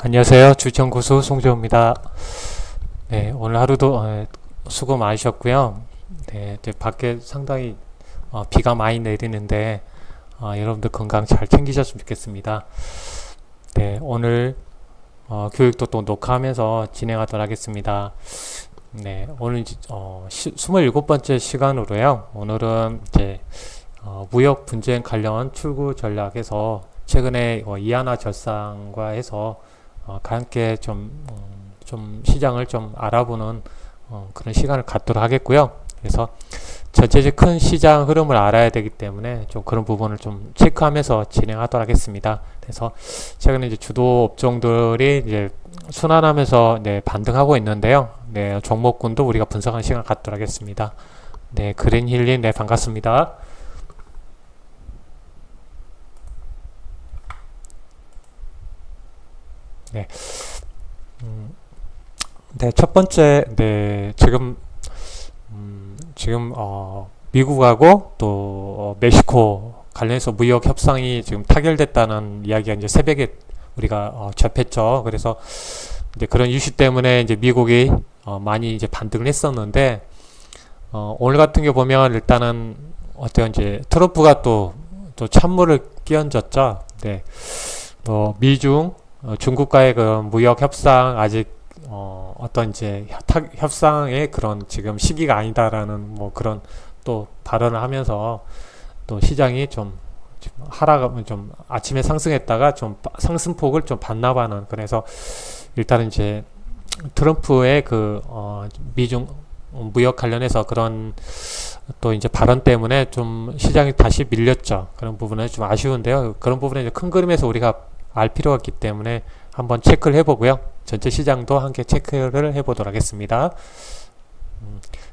안녕하세요. 주청구수 송재호입니다. 네, 오늘 하루도 수고 많으셨고요. 네, 이제 밖에 상당히 비가 많이 내리는데 여러분들 건강 잘 챙기셨으면 좋겠습니다. 네, 오늘 교육도 또 녹화하면서 진행하도록 하겠습니다. 네, 오늘 27번째 시간으로요. 오늘은 이제 무역 분쟁 관련 출구 전략에서 최근에 이하나 절상과 해서 함께 좀 시장을 좀 알아보는 그런 시간을 갖도록 하겠고요. 그래서 전체적 큰 시장 흐름을 알아야 되기 때문에 좀 그런 부분을 좀 체크하면서 진행하도록 하겠습니다. 그래서 최근에 이제 주도 업종들이 이제 순환하면서 네, 반등하고 있는데요. 네, 종목군도 우리가 분석하는 시간 갖도록 하겠습니다. 네, 그린힐님, 네, 반갑습니다. 네. 네, 첫 번째, 네, 지금, 미국하고 또, 멕시코 관련해서 무역 협상이 지금 타결됐다는 이야기가 이제 새벽에 우리가, 접했죠. 그래서 이제 그런 이슈 때문에 이제 미국이, 많이 이제 반등을 했었는데, 오늘 같은 경우 보면 일단은, 어때요? 이제 트럼프가 또 찬물을 끼얹었죠. 네. 또, 미중, 중국과의 그 무역 협상 아직 어떤 이제 협상의 그런 지금 시기가 아니다라는 뭐 그런 또 발언을 하면서 또 시장이 좀 하락하면 좀 아침에 상승했다가 좀 상승폭을 좀 반납하는 그래서 일단은 이제 트럼프의 그 미중 무역 관련해서 그런 또 이제 발언 때문에 좀 시장이 다시 밀렸죠. 그런 부분은 좀 아쉬운데요. 그런 부분에 이제 큰 그림에서 우리가 알 필요가 있기 때문에 한번 체크를 해보고요. 전체 시장도 함께 체크를 해보도록 하겠습니다.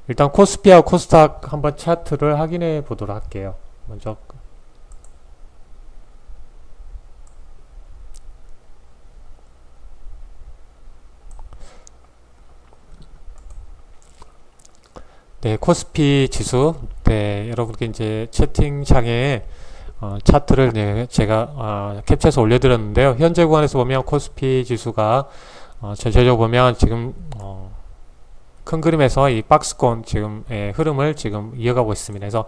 일단 코스피하고 코스닥 한번 차트를 확인해 보도록 할게요. 먼저 네, 코스피 지수 네, 여러분께 이제 채팅창에 차트를 네, 제가 캡처해서 올려드렸는데요. 현재 구간에서 보면 코스피 지수가 전체적으로 보면 지금 큰 그림에서 이 박스권 지금의 흐름을 지금 이어가고 있습니다. 그래서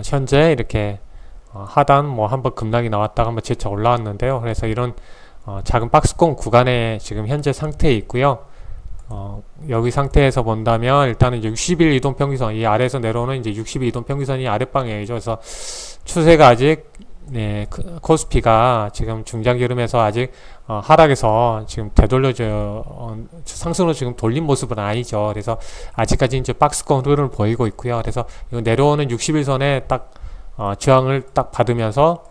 현재 이렇게 하단 뭐 한번 급락이 나왔다가 한번 재차 올라왔는데요. 그래서 이런 작은 박스권 구간에 지금 현재 상태에 있고요. 여기 상태에서 본다면 일단은 이제 60일 이동 평균선 이 아래에서 내려오는 이제 60일 이동 평균선이 아랫방향이죠. 그래서 추세가 아직 네, 코스피가 지금 중장기 흐름에서 아직 하락에서 지금 되돌려져 상승으로 지금 돌린 모습은 아니죠. 그래서 아직까지 이제 박스권 흐름을 보이고 있고요. 그래서 이거 내려오는 60일선에 딱 저항을 딱 받으면서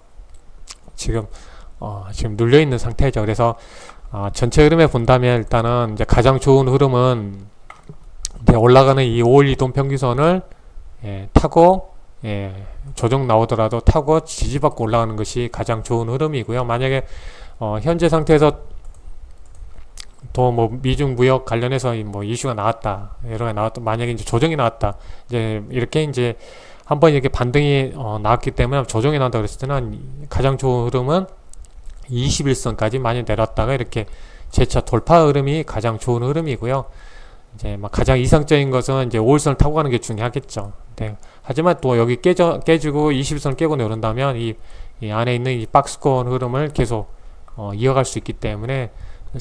지금 눌려 있는 상태죠. 그래서 전체 흐름에 본다면 일단은 이제 가장 좋은 흐름은 올라가는 이 5일 이동 평균선을 타고 조정 나오더라도 타고 지지받고 올라가는 것이 가장 좋은 흐름이고요. 만약에 현재 상태에서 또 뭐 미중 무역 관련해서 뭐 이슈가 나왔다, 여러 가 나왔다, 만약에 이제 조정이 나왔다, 이제 이렇게 이제 한번 이렇게 반등이 나왔기 때문에 조정이 나온다 그랬을 때는 가장 좋은 흐름은 21선까지 많이 내렸다가 이렇게 재차 돌파 흐름이 가장 좋은 흐름이고요. 이제 막 가장 이상적인 것은 이제 5일선을 타고 가는 게 중요하겠죠. 네. 하지만 또 여기 깨지고 20선 깨고 내려온다면 이 안에 있는 이 박스권 흐름을 계속 이어갈 수 있기 때문에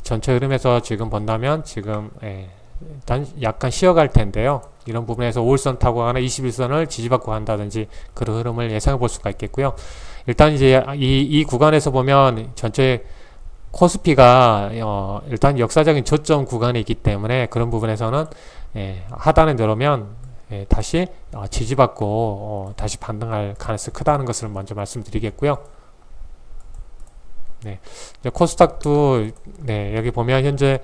전체 흐름에서 지금 본다면 지금 일단 약간 쉬어갈 텐데요. 이런 부분에서 5일선 타고 가거나 21선을 지지받고 간다든지 그런 흐름을 예상해 볼 수가 있겠고요. 일단 이제 이 구간에서 보면 전체 코스피가 일단 역사적인 저점 구간에 있기 때문에 그런 부분에서는 하단에 내려오면 다시 지지받고 다시 반등할 가능성이 크다는 것을 먼저 말씀드리겠고요. 네, 이제 코스닥도 네, 여기 보면 현재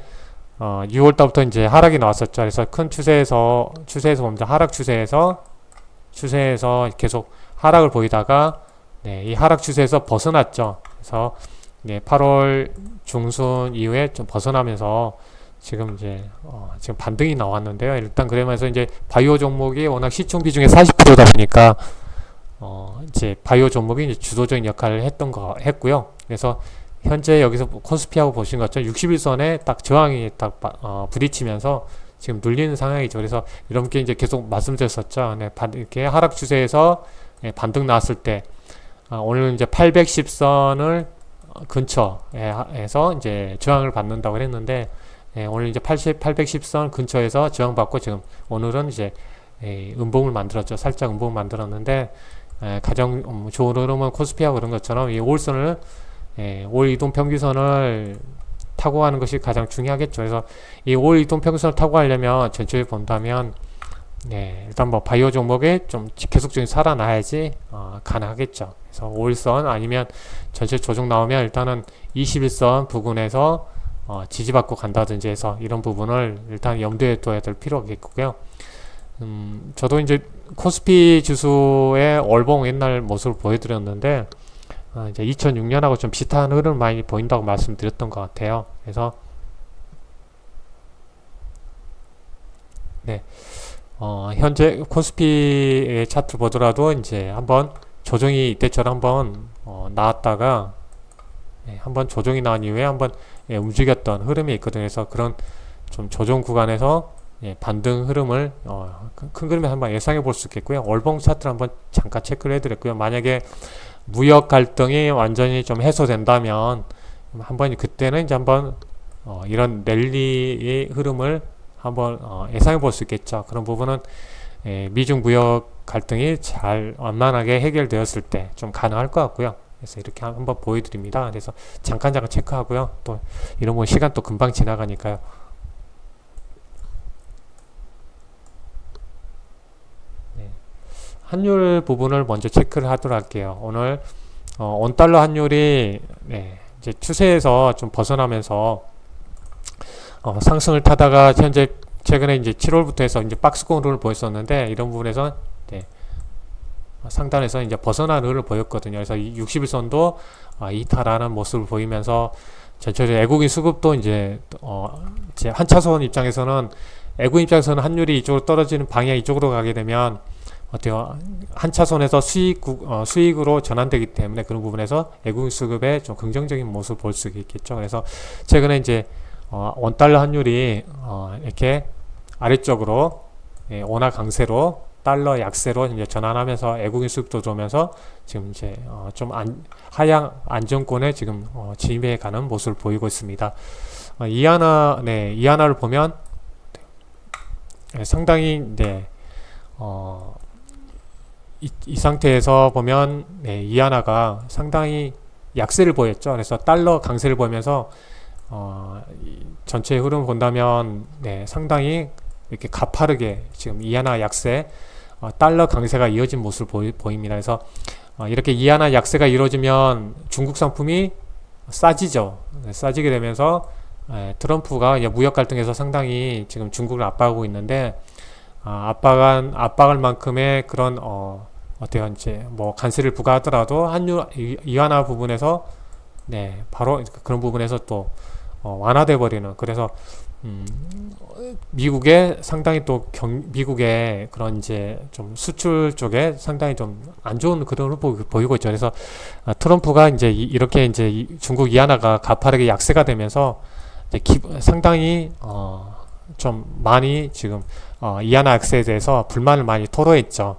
6월달부터 이제 하락이 나왔었죠. 그래서 큰 추세에서 보면 하락 추세에서 계속 하락을 보이다가 네, 이 하락 추세에서 벗어났죠. 그래서 네, 8월 중순 이후에 좀 벗어나면서 지금 이제 지금 반등이 나왔는데요. 일단 그러면서 이제 바이오 종목이 워낙 시총 비중의 40%다 보니까 이제 바이오 종목이 이제 주도적인 역할을 했고요. 그래서 현재 여기서 코스피하고 보신 것처럼 60일선에 딱 저항이 딱 부딪히면서 지금 눌리는 상황이죠. 그래서 이렇게 이제 계속 말씀드렸었죠. 네, 이렇게 하락 추세에서 반등 나왔을 때 오늘 이제 810선을 근처에서 이제 저항을 받는다고 했는데 오늘 이제 810선 근처에서 저항받고 지금 오늘은 이제 음봉을 만들었죠. 살짝 음봉을 만들었는데 가장 좋은 흐름은 코스피하고 그런 것처럼 이 5일선을 5일 이동 평균선을 타고 가는 것이 가장 중요하겠죠. 그래서 이 5일 이동 평균선을 타고 가려면 전체를 본다면 일단 뭐 바이오 종목에 좀 계속적인 살아나야지 가능하겠죠. 그래서 5일선 아니면 전체 조정 나오면 일단은 21선 부근에서 지지받고 간다든지 해서 이런 부분을 일단 염두에 둬야 될 필요가 있고요. 저도 이제 코스피 지수의 월봉 옛날 모습을 보여드렸는데 이제 2006년하고 좀 비슷한 흐름을 많이 보인다고 말씀드렸던 것 같아요. 그래서 현재 코스피의 차트 보더라도 이제 한번 조정이 이때처럼 한번 나왔다가 한번 조정이 나온 이후에 한번 움직였던 흐름이 있거든요. 그래서 그런 좀 조정 구간에서 반등 흐름을 큰 그림에 한번 예상해 볼 수 있겠고요. 월봉 차트를 한번 잠깐 체크를 해드렸고요. 만약에 무역 갈등이 완전히 좀 해소된다면 한번 그때는 이제 한번 이런 랠리의 흐름을 한번 예상해 볼 수 있겠죠. 그런 부분은 미중 무역 갈등이 잘 완만하게 해결되었을 때 좀 가능할 것 같고요. 그래서 이렇게 한번 보여드립니다. 그래서 잠깐 체크하고요. 또 이런 건 시간 또 금방 지나가니까요. 환율 부분을 먼저 체크를 하도록 할게요. 오늘 원달러 환율이 이제 추세에서 좀 벗어나면서 상승을 타다가 현재 최근에 이제 7월부터 해서 이제 박스권을 보였었는데 이런 부분에서 상단에서 이제 벗어나는 흐름을 보였거든요. 그래서 이 60일선도 이탈하는 모습을 보이면서 전체적으로 외국인 수급도 이제 한 차선 입장에서는 외국인 입장에서는 환율이 이쪽으로 떨어지는 방향 이쪽으로 가게 되면 어때요? 한 차선에서 수익으로 전환되기 때문에 그런 부분에서 외국인 수급에 좀 긍정적인 모습을 볼 수 있겠죠. 그래서 최근에 이제 원달러 환율이 이렇게 아래쪽으로 원화 강세로 달러 약세로 이제 전환하면서 외국인 수급도 들어오면서 지금 이제 좀 하향 안정권에 지금 진입해 가는 모습을 보이고 있습니다. 이하나를 보면 상당히 이 상태에서 보면 이하나가 상당히 약세를 보였죠. 그래서 달러 강세를 보면서 전체 흐름 본다면 상당히 이렇게 가파르게 지금 이하나 약세 달러 강세가 이어진 모습을 보입니다. 그래서 이렇게 이하나 약세가 이루어지면 중국 상품이 싸지죠. 싸지게 되면서 트럼프가 무역 갈등에서 상당히 지금 중국을 압박하고 있는데 압박할 만큼의 그런 어때요? 이제 뭐 관세를 부과하더라도 환율 이완화 부분에서 바로 그런 부분에서 또 완화돼 버리는. 그래서 미국의 상당히 또 미국의 그런 이제 좀 수출 쪽에 상당히 좀 안 좋은 그런 흐름을 보이고 있죠. 그래서 트럼프가 이제 이렇게 이제 중국 이완화가 가파르게 약세가 되면서 이제 상당히 좀 많이 지금 이하나 약세에 대해서 불만을 많이 토로했죠.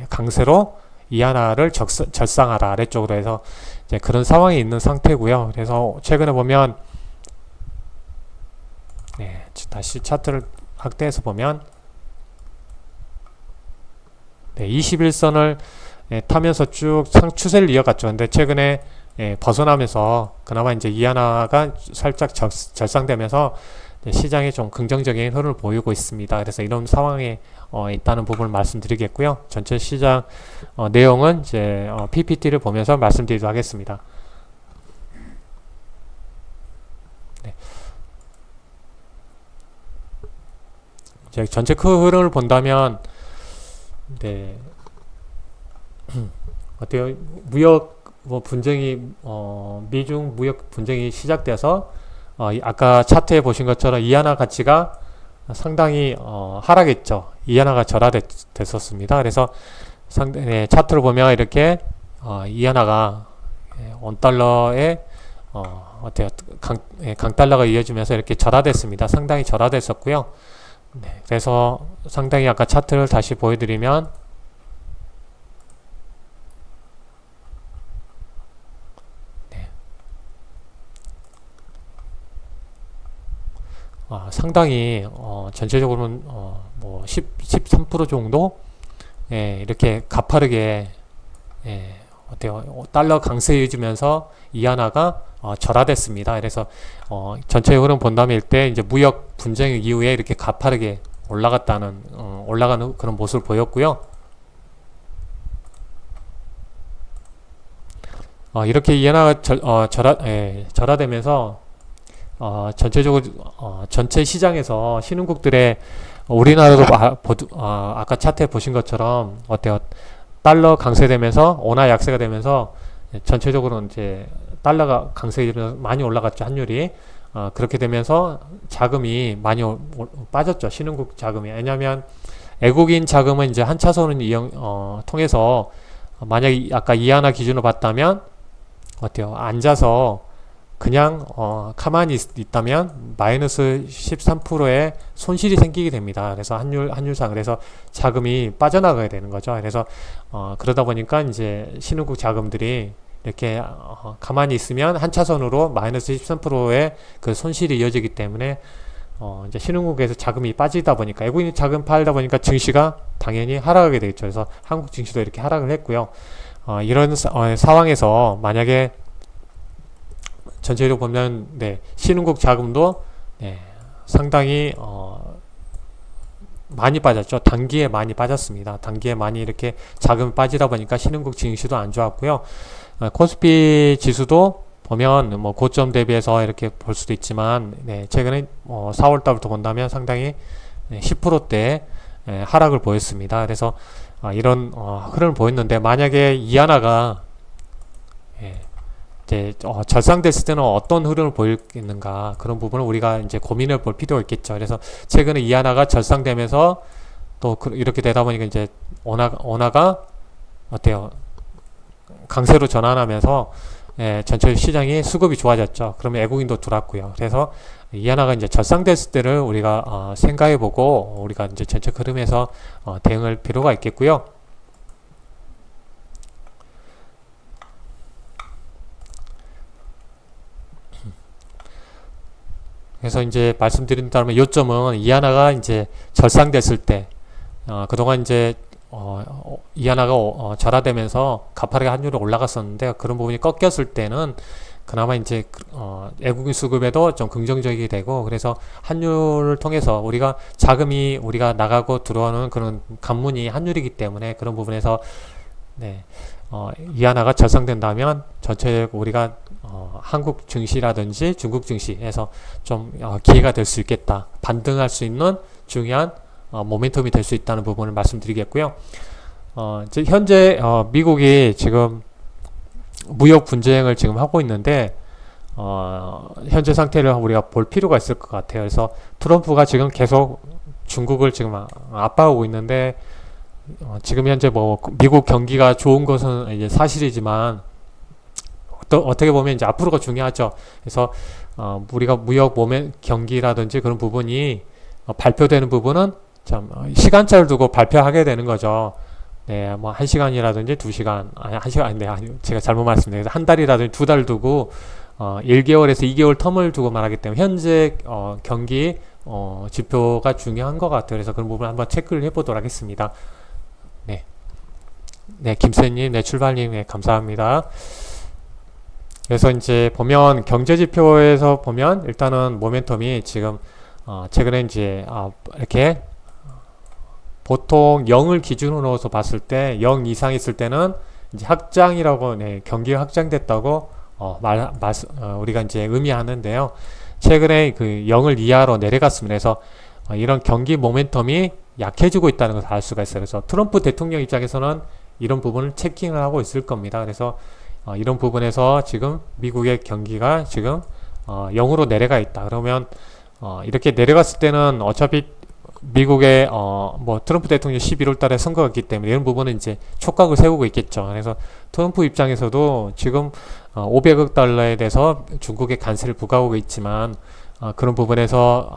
강세로 이하나를 절상하라 아래쪽으로 해서 이제 그런 상황이 있는 상태고요. 그래서 최근에 보면 다시 차트를 확대해서 보면 21선을 타면서 쭉 추세를 이어갔죠. 근데 최근에 벗어나면서 그나마 이제 이하나가 살짝 절상되면서 시장에 좀 긍정적인 흐름을 보이고 있습니다. 그래서 이런 상황에 있다는 부분을 말씀드리겠고요. 전체 시장 내용은 이제 PPT를 보면서 말씀드리도록 하겠습니다. 이제 전체 큰 흐름을 본다면 어때요? 무역 분쟁이 미중 무역 분쟁이 시작돼서 아까 차트에 보신 것처럼 이하나 가치가 상당히 하락했죠. 이하나가 절하됐었습니다. 그래서 차트를 보면 이렇게 이하나가 원달러의 어때요? 강달러가 이어지면서 이렇게 절하됐습니다. 상당히 절하됐었고요. 네, 그래서 상당히 아까 차트를 다시 보여드리면 네, 상당히 전체적으로는 뭐 13% 정도 이렇게 가파르게 어때요? 달러 강세해주면서 이하나가 절하됐습니다. 그래서 전체 흐름 본다면 일때 이제 무역 분쟁 이후에 이렇게 가파르게 올라가는 그런 모습을 보였고요. 이렇게 이하나가 절하되면서 전체적으로 전체 시장에서 신흥국들의 우리나라도 아까 차트에 보신 것처럼 어때요? 달러 강세되면서 원화 약세가 되면서 전체적으로 이제 달러가 강세되면서 많이 올라갔죠. 환율이. 그렇게 되면서 자금이 많이 빠졌죠. 신흥국 자금이. 왜냐하면 외국인 자금은 이제 한 차선을 통해서 만약에 아까 이하나 기준으로 봤다면 어때요? 앉아서 그냥 가만히 있다면 마이너스 13%의 손실이 생기게 됩니다. 그래서 환율상 그래서 자금이 빠져나가게 되는 거죠. 그래서 그러다 보니까 이제 신흥국 자금들이 이렇게 가만히 있으면 한 차선으로 마이너스 13%의 그 손실이 이어지기 때문에 이제 신흥국에서 자금이 빠지다 보니까 외국인 자금 팔다 보니까 증시가 당연히 하락하게 되겠죠. 그래서 한국 증시도 이렇게 하락을 했고요. 이런 상황에서 만약에 전체적으로 보면 신흥국 자금도 상당히 많이 빠졌죠. 단기에 많이 빠졌습니다. 단기에 많이 이렇게 자금이 빠지다 보니까 신흥국 증시도 안 좋았고요. 코스피 지수도 보면 뭐 고점 대비해서 이렇게 볼 수도 있지만 최근에 4월 달부터 본다면 상당히 10%대 하락을 보였습니다. 그래서 이런 흐름을 보였는데 만약에 이하나가 이제 절상됐을 때는 어떤 흐름을 보이겠는가 그런 부분을 우리가 이제 고민해 볼 필요가 있겠죠. 그래서 최근에 이하나가 절상되면서 또 이렇게 되다 보니까 이제 원화가 어때요? 강세로 전환하면서 전체 시장이 수급이 좋아졌죠. 그러면 외국인도 들어왔고요. 그래서 이하나가 이제 절상됐을 때를 우리가 생각해보고 우리가 이제 전체 흐름에서 대응할 필요가 있겠고요. 그래서 이제 말씀드린다면 요점은 이하나가 이제 절상됐을 때 그동안 이제 이하나가 절하되면서 가파르게 환율이 올라갔었는데 그런 부분이 꺾였을 때는 그나마 이제 외국인 수급에도 좀 긍정적이 되고 그래서 환율을 통해서 우리가 자금이 우리가 나가고 들어오는 그런 관문이 환율이기 때문에 그런 부분에서 이하나가 절상된다면 전체 우리가 한국 증시라든지 중국 증시에서 좀 기회가 될 수 있겠다. 반등할 수 있는 중요한 모멘텀이 될 수 있다는 부분을 말씀드리겠고요. 현재 미국이 지금 무역 분쟁을 지금 하고 있는데 현재 상태를 우리가 볼 필요가 있을 것 같아요. 그래서 트럼프가 지금 계속 중국을 지금 압박하고 있는데 지금 현재 뭐 미국 경기가 좋은 것은 이제 사실이지만 또 어떻게 보면 이제 앞으로가 중요하죠. 그래서 우리가 무역 경기라든지 그런 부분이 발표되는 부분은 참 시간차를 두고 발표하게 되는 거죠. 뭐 1시간이라든지 2시간, 아니 1시간 아니 제가 잘못 말씀드렸습니다. 한 달이라든지 2달 두고 1개월에서 2개월 텀을 두고 말하기 때문에 현재 경기 지표가 중요한 것 같아요. 그래서 그런 부분을 한번 체크를 해보도록 하겠습니다. 김세님, 출발님, 감사합니다. 그래서 이제 보면 경제지표에서 보면 일단은 모멘텀이 지금 최근에 이제 이렇게 보통 0을 기준으로 서 봤을 때 0 이상 있을 때는 이제 확장이라고 경기가 확장됐다고 우리가 이제 의미하는데요. 최근에 그 0을 이하로 내려갔습니다. 그래서 이런 경기 모멘텀이 약해지고 있다는 것을 알 수가 있어요. 그래서 트럼프 대통령 입장에서는 이런 부분을 체킹을 하고 있을 겁니다. 그래서 이런 부분에서 지금 미국의 경기가 지금 0으로 내려가 있다. 그러면 이렇게 내려갔을 때는 어차피 미국의 뭐 트럼프 대통령 11월 달에 선거가 있기 때문에 이런 부분은 이제 촉각을 세우고 있겠죠. 그래서 트럼프 입장에서도 지금 500억 달러에 대해서 중국에 관세를 부과하고 있지만 그런 부분에서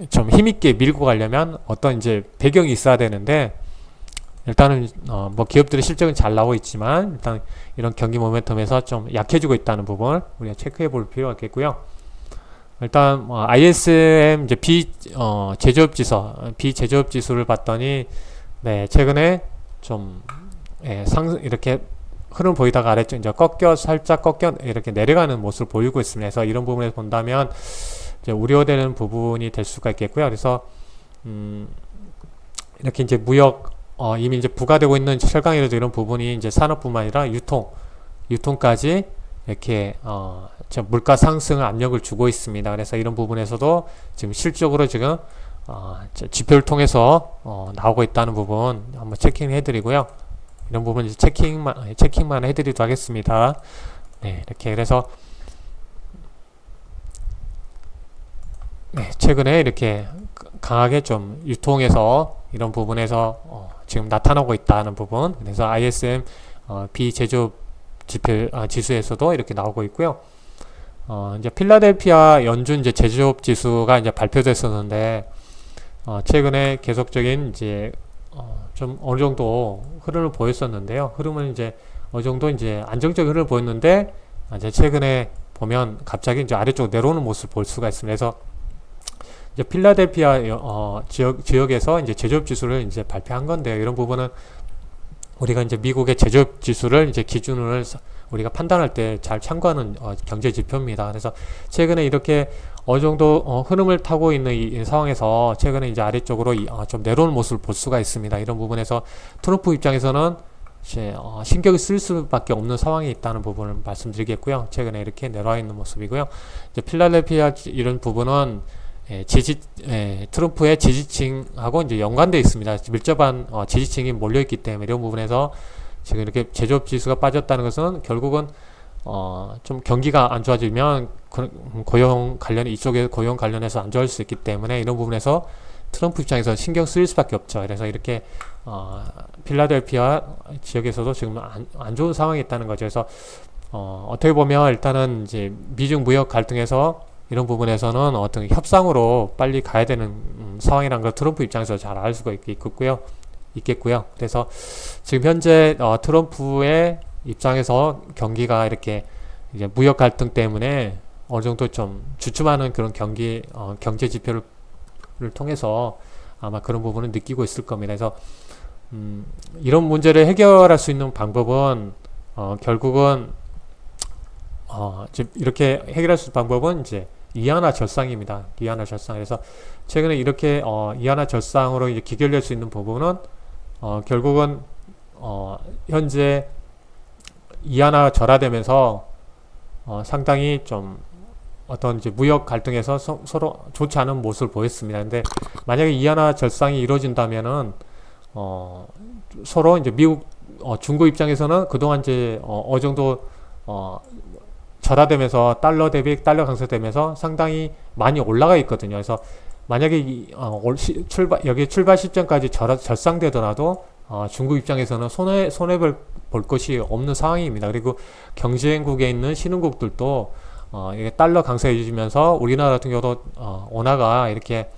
좀 힘있게 밀고 가려면 어떤 이제 배경이 있어야 되는데 일단은 뭐 기업들의 실적은 잘 나오고 있지만 일단 이런 경기 모멘텀에서 좀 약해지고 있다는 부분을 우리가 체크해 볼 필요가 있겠고요. 일단 ISM 이제 비제조업 지수를 봤더니 네, 최근에 좀 이렇게 흐름 보이다가 아래쪽 이제 살짝 꺾여 이렇게 내려가는 모습을 보이고 있습니다. 그래서 이런 부분에서 본다면 이제 우려되는 부분이 될 수가 있겠고요. 그래서 이렇게 이제 무역 이미 이제 부과되고 있는 철강이라도 이런 부분이 이제 산업뿐만 아니라 유통까지 이렇게 물가 상승 압력을 주고 있습니다. 그래서 이런 부분에서도 지금 실적으로 지금 지표를 통해서 나오고 있다는 부분 한번 체킹해 드리고요. 이런 부분 이제 체킹만 해드리도록 하겠습니다. 네, 이렇게 그래서 네, 최근에 이렇게 강하게 좀 유통에서 이런 부분에서 지금 나타나고 있다는 부분. 그래서 ISM 비제조업 지수에서도 이렇게 나오고 있고요. 이제 필라델피아 연준 이제 제조업 지수가 이제 발표됐었는데 최근에 계속적인 이제 좀 어느 정도 흐름을 보였었는데요. 흐름은 이제 어느 정도 이제 안정적인 흐름을 보였는데 이제 최근에 보면 갑자기 이제 아래쪽으로 내려오는 모습을 볼 수가 있습니다. 그래서 이제 필라델피아 지역에서 이제 제조업 지수를 이제 발표한 건데요. 이런 부분은 우리가 이제 미국의 제조업 지수를 이제 기준을 우리가 판단할 때 잘 참고하는 경제 지표입니다. 그래서 최근에 이렇게 어느 정도 흐름을 타고 있는 이 상황에서 최근에 이제 아래쪽으로 좀 내려오는 모습을 볼 수가 있습니다. 이런 부분에서 트럼프 입장에서는 이제 신경을 쓸 수밖에 없는 상황이 있다는 부분을 말씀드리겠고요. 최근에 이렇게 내려와 있는 모습이고요. 이제 필라델피아 이런 부분은 트럼프의 지지층하고 이제 연관되어 있습니다. 밀접한 지지층이 몰려있기 때문에 이런 부분에서 지금 이렇게 제조업 지수가 빠졌다는 것은 결국은 좀 경기가 안 좋아지면 이쪽에 고용 관련해서 안 좋아질 수 있기 때문에 이런 부분에서 트럼프 입장에서 신경 쓰일 수밖에 없죠. 그래서 이렇게 필라델피아 지역에서도 지금 안 좋은 상황이 있다는 거죠. 그래서 어떻게 보면 일단은 이제 미중 무역 갈등에서 이런 부분에서는 어떤 협상으로 빨리 가야 되는 상황이라는 걸 트럼프 입장에서 잘 알 수가 있겠고요. 그래서 지금 현재 트럼프의 입장에서 경기가 이렇게 이제 무역 갈등 때문에 어느 정도 좀 주춤하는 그런 경제 지표를 통해서 아마 그런 부분을 느끼고 있을 겁니다. 그래서 이런 문제를 해결할 수 있는 방법은 결국은 이렇게 해결할 수 있는 방법은 이제 이하나 절상입니다. 이하나 절상. 그래서 최근에 이렇게 이하나 절상으로 이제 기결될 수 있는 부분은 결국은 현재 이하나 절하되면서 상당히 좀 어떤 이제 무역 갈등에서 서로 좋지 않은 모습을 보였습니다. 근데 만약에 이하나 절상이 이루어진다면은 서로 이제 중국 입장에서는 그동안 이제 어느 정도 절하되면서 달러 대비 달러 강세되면서 상당히 많이 올라가 있거든요. 그래서 만약에 여기 출발 시점까지 절상되더라도 중국 입장에서는 손해볼 것이 없는 상황입니다. 그리고 경쟁국에 있는 신흥국들도 이게 달러 강세가 이어지면서 우리나라 같은 경우도 원화가 이렇게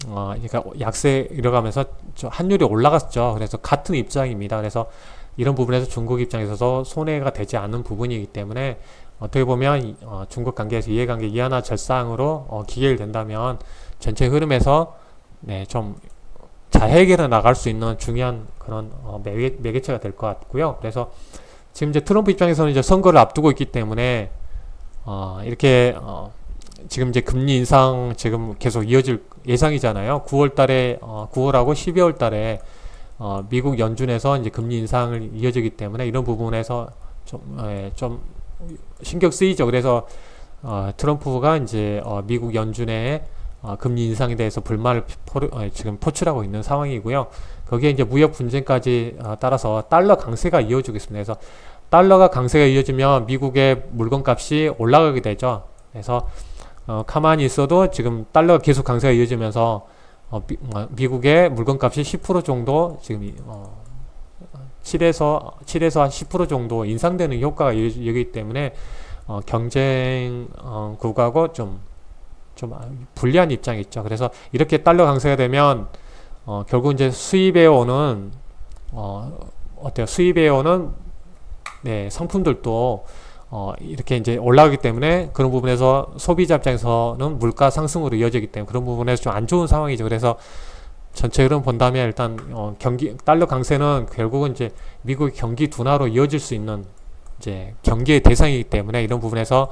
그러니까 약세 이뤄가면서 환율이 올라갔죠. 그래서 같은 입장입니다. 그래서 이런 부분에서 중국 입장에서도 손해가 되지 않는 부분이기 때문에 어떻게 보면 중국 관계에서 이해관계 이하나 절상으로 기결된다면 전체 흐름에서 좀 잘 해결해 나갈 수 있는 중요한 그런 매개체가 될 것 같고요. 그래서 지금 이제 트럼프 입장에서는 이제 선거를 앞두고 있기 때문에 이렇게 지금 이제 금리 인상 지금 계속 이어질 예상이잖아요. 9월하고 12월 달에 미국 연준에서 이제 금리 인상을 이어지기 때문에 이런 부분에서 좀 신경 쓰이죠. 그래서 트럼프가 이제 미국 연준의 금리 인상에 대해서 불만을 지금 포출하고 있는 상황이고요. 거기에 이제 무역 분쟁까지 따라서 달러 강세가 이어지고 있습니다. 그래서 달러가 강세가 이어지면 미국의 물건값이 올라가게 되죠. 그래서 가만히 있어도 지금 달러가 계속 강세가 이어지면서 미국의 물건값이 10% 정도 지금 7에서 한 10% 정도 인상되는 효과가 여기 때문에 경쟁 국하고 좀 불리한 입장이 있죠. 그래서 이렇게 달러 강세가 되면 결국 이제 수입해 오는 어때요? 수입해 오는 네, 상품들도 이렇게 이제 올라가기 때문에 그런 부분에서 소비자 입장에서는 물가 상승으로 이어지기 때문에 그런 부분에서 좀 안 좋은 상황이죠. 그래서 전체 흐름 본다면 일단 달러 강세는 결국은 이제 미국의 경기 둔화로 이어질 수 있는 이제 경계의 대상이기 때문에 이런 부분에서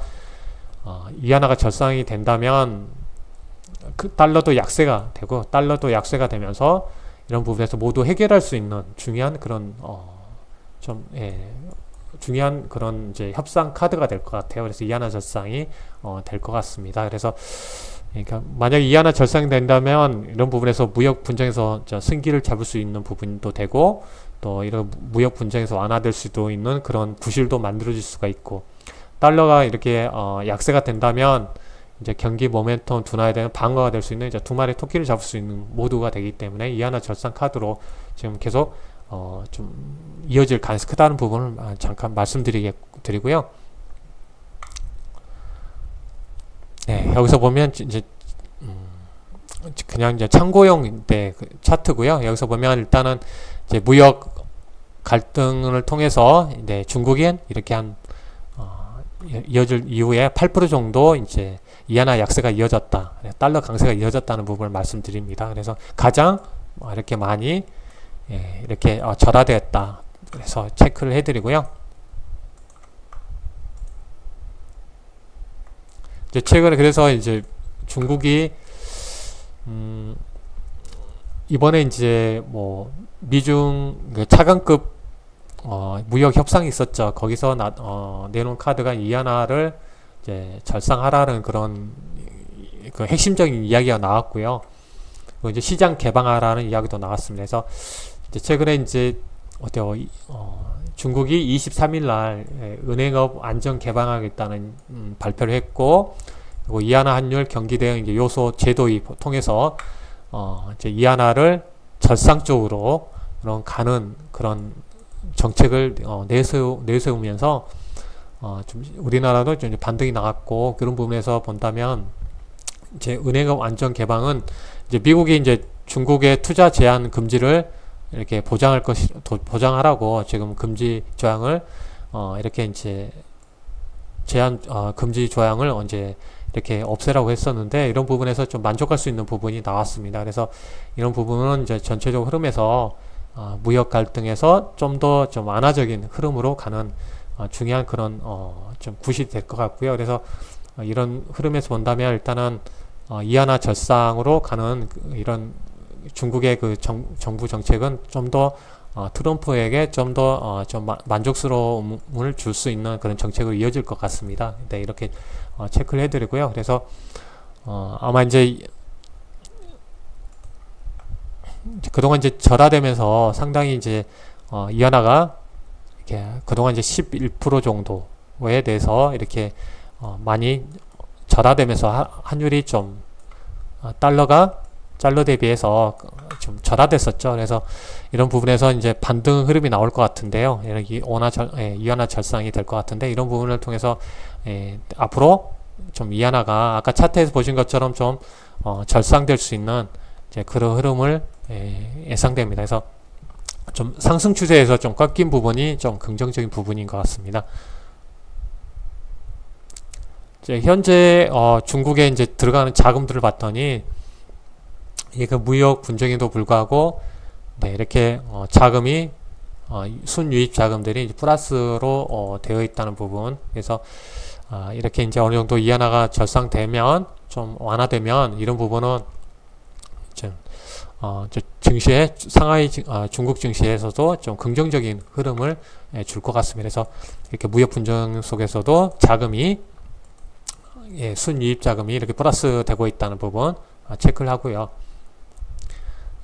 이하나가 절상이 된다면 그 달러도 약세가 되고 달러도 약세가 되면서 이런 부분에서 모두 해결할 수 있는 중요한 그런 중요한 그런 이제 협상 카드가 될 것 같아요. 그래서 이하나 절상이 될 것 같습니다. 그래서 그러니까 만약 이하나 절상이 된다면 이런 부분에서 무역 분쟁에서 승기를 잡을 수 있는 부분도 되고 또 이런 무역 분쟁에서 완화될 수도 있는 그런 구실도 만들어질 수가 있고 달러가 이렇게 약세가 된다면 이제 경기 모멘텀 둔화에 대한 방어가 될 수 있는 이제 두 마리 토끼를 잡을 수 있는 모두가 되기 때문에 이하나 절상 카드로 지금 계속 좀 이어질 가능성이 크다는 부분을 잠깐 말씀드리고요. 네, 여기서 보면 이제 그냥 이제 참고용 차트고요. 여기서 보면 일단은 이제 무역 갈등을 통해서 이제 중국인 이렇게 한 이어질 이후에 8% 정도 이제 이하나 약세가 이어졌다, 달러 강세가 이어졌다는 부분을 말씀드립니다. 그래서 가장 이렇게 많이 이렇게 절하되었다. 그래서 체크를 해드리고요. 이제 최근에 그래서 이제 중국이 이번에 이제 뭐 미중 차관급 무역 협상이 있었죠. 거기서 내놓은 카드가 이하나를 이제 절상하라는 그런 그 핵심적인 이야기가 나왔고요. 그리고 이제 시장 개방하라는 이야기도 나왔습니다. 그래서 이제 최근에 이제 중국이 23일 날 은행업 안전 개방하겠다는 발표를 했고, 그리고 이하나 환율 경기 대응 이제 요소 제도입 통해서 이제 이하나를 절상 쪽으로 가는 그런 정책을 내세우면서 좀 우리나라도 좀 반등이 나왔고, 그런 부분에서 본다면 이제 은행업 안전 개방은 이제 미국이 이제 중국의 투자 제한 금지를 이렇게 보장하라고 지금 금지 조항을 이렇게 이제 제한 금지 조항을 언제 이렇게 없애라고 했었는데, 이런 부분에서 좀 만족할 수 있는 부분이 나왔습니다. 그래서 이런 부분은 이제 전체적 흐름에서 무역 갈등에서 좀 더 좀 완화적인 흐름으로 가는 중요한 그런 좀 굿이 될 것 같고요. 그래서 이런 흐름에서 본다면 일단은 이하나 절상으로 가는 이런 중국의 그 정부 정책은 좀 더 트럼프에게 좀 더 만족스러움을 줄 수 있는 그런 정책으로 이어질 것 같습니다. 네, 이렇게 체크를 해드리고요. 그래서 아마 이제 그동안 이제 절하되면서 상당히 이제 이하나가 이렇게 그동안 이제 11% 정도에 대해서 이렇게 많이 절하되면서 환율이 좀 달러 대비해서 좀 절하됐었죠. 그래서 이런 부분에서 이제 반등 흐름이 나올 것 같은데요. 이하나 절상이 될 것 같은데, 이런 부분을 통해서 앞으로 좀 이하나가 아까 차트에서 보신 것처럼 좀 절상될 수 있는 이제 그런 흐름을 예상됩니다. 그래서 좀 상승 추세에서 좀 꺾인 부분이 좀 긍정적인 부분인 것 같습니다. 이제 현재 중국에 이제 들어가는 자금들을 봤더니 그 무역 분쟁에도 불구하고 이렇게 자금이 순유입 자금들이 이제 플러스로 되어 있다는 부분. 그래서 이렇게 이제 어느 정도 이하나가 절상되면 좀 완화되면 이런 부분은 좀 증시에 상하이 중국 증시에서도 좀 긍정적인 흐름을 줄 것 같습니다. 그래서 이렇게 무역 분쟁 속에서도 자금이 순유입 자금이 이렇게 플러스 되고 있다는 부분 체크를 하고요.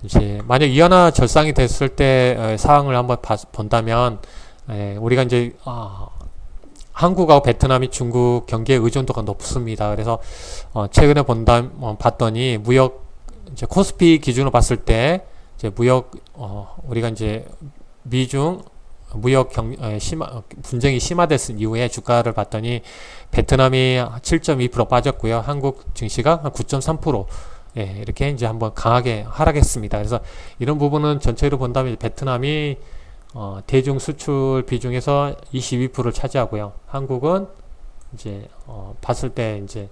이제 만약 이하나 절상이 됐을 때 상황을 한번 본다면 우리가 이제 한국하고 베트남이 중국 경기의 의존도가 높습니다. 그래서 최근에 봤더니 무역 이제 코스피 기준으로 봤을 때 이제 무역 우리가 이제 미중 무역 분쟁이 심화됐을 이후에 주가를 봤더니 베트남이 7.2% 빠졌고요. 한국 증시가 한 9.3% 예, 이렇게 이제 한번 강하게 하락했습니다. 그래서 이런 부분은 전체로 본다면 베트남이 대중 수출 비중에서 22%를 차지하고요. 한국은 이제 봤을 때 이제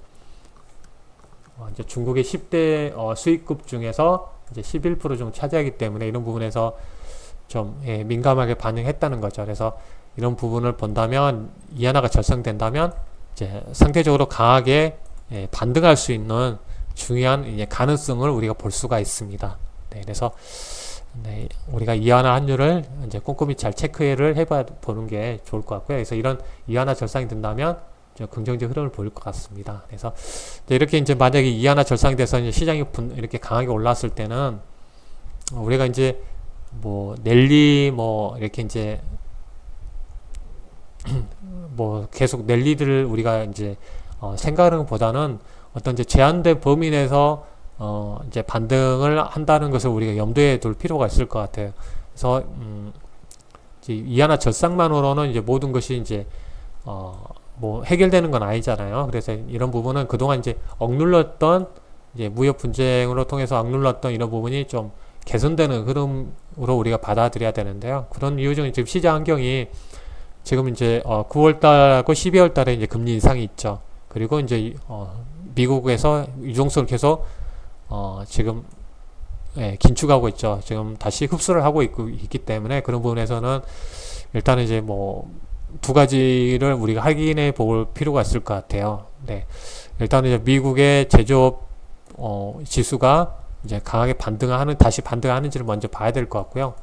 중국의 10대 수입국 중에서 이제 11% 정도 차지하기 때문에 이런 부분에서 좀 예, 민감하게 반응했다는 거죠. 그래서 이런 부분을 본다면 이하나가 절상된다면 이제 상대적으로 강하게 예, 반등할 수 있는 중요한 이제 가능성을 우리가 볼 수가 있습니다. 네, 그래서 네, 우리가 이하나 환율을 이제 꼼꼼히 잘 체크를 해봐 보는 게 좋을 것 같고요. 그래서 이런 이하나 절상이 된다면 좀 긍정적 흐름을 보일 것 같습니다. 그래서 이렇게 이제 만약에 이하나 절상이 돼서 이제 시장이 이렇게 강하게 올랐을 때는 우리가 이제 뭐 랠리 뭐 이렇게 이제 뭐 계속 랠리들을 우리가 이제 생각하는 것보다는 어떤 이제 제한된 범위 내에서 이제 반등을 한다는 것을 우리가 염두에 둘 필요가 있을 것 같아요. 그래서 이제 이하나 절상만으로는 이제 모든 것이 이제 뭐 해결되는 건 아니잖아요. 그래서 이런 부분은 그동안 이제 억눌렀던 이제 무역 분쟁으로 통해서 억눌렀던 이런 부분이 좀 개선되는 흐름으로 우리가 받아들여야 되는데요. 그런 이유 중에 지금 시장 환경이 지금 이제 9월달하고 12월달에 이제 금리 인상이 있죠. 그리고 이제 미국에서 유동성을 계속 지금 예, 긴축하고 있죠. 지금 다시 흡수를 하고 있기 때문에 그런 부분에서는 일단은 이제 뭐 두 가지를 우리가 확인해 볼 필요가 있을 것 같아요. 네, 일단은 이제 미국의 제조업 지수가 이제 강하게 다시 반등하는지를 먼저 봐야 될 것 같고요.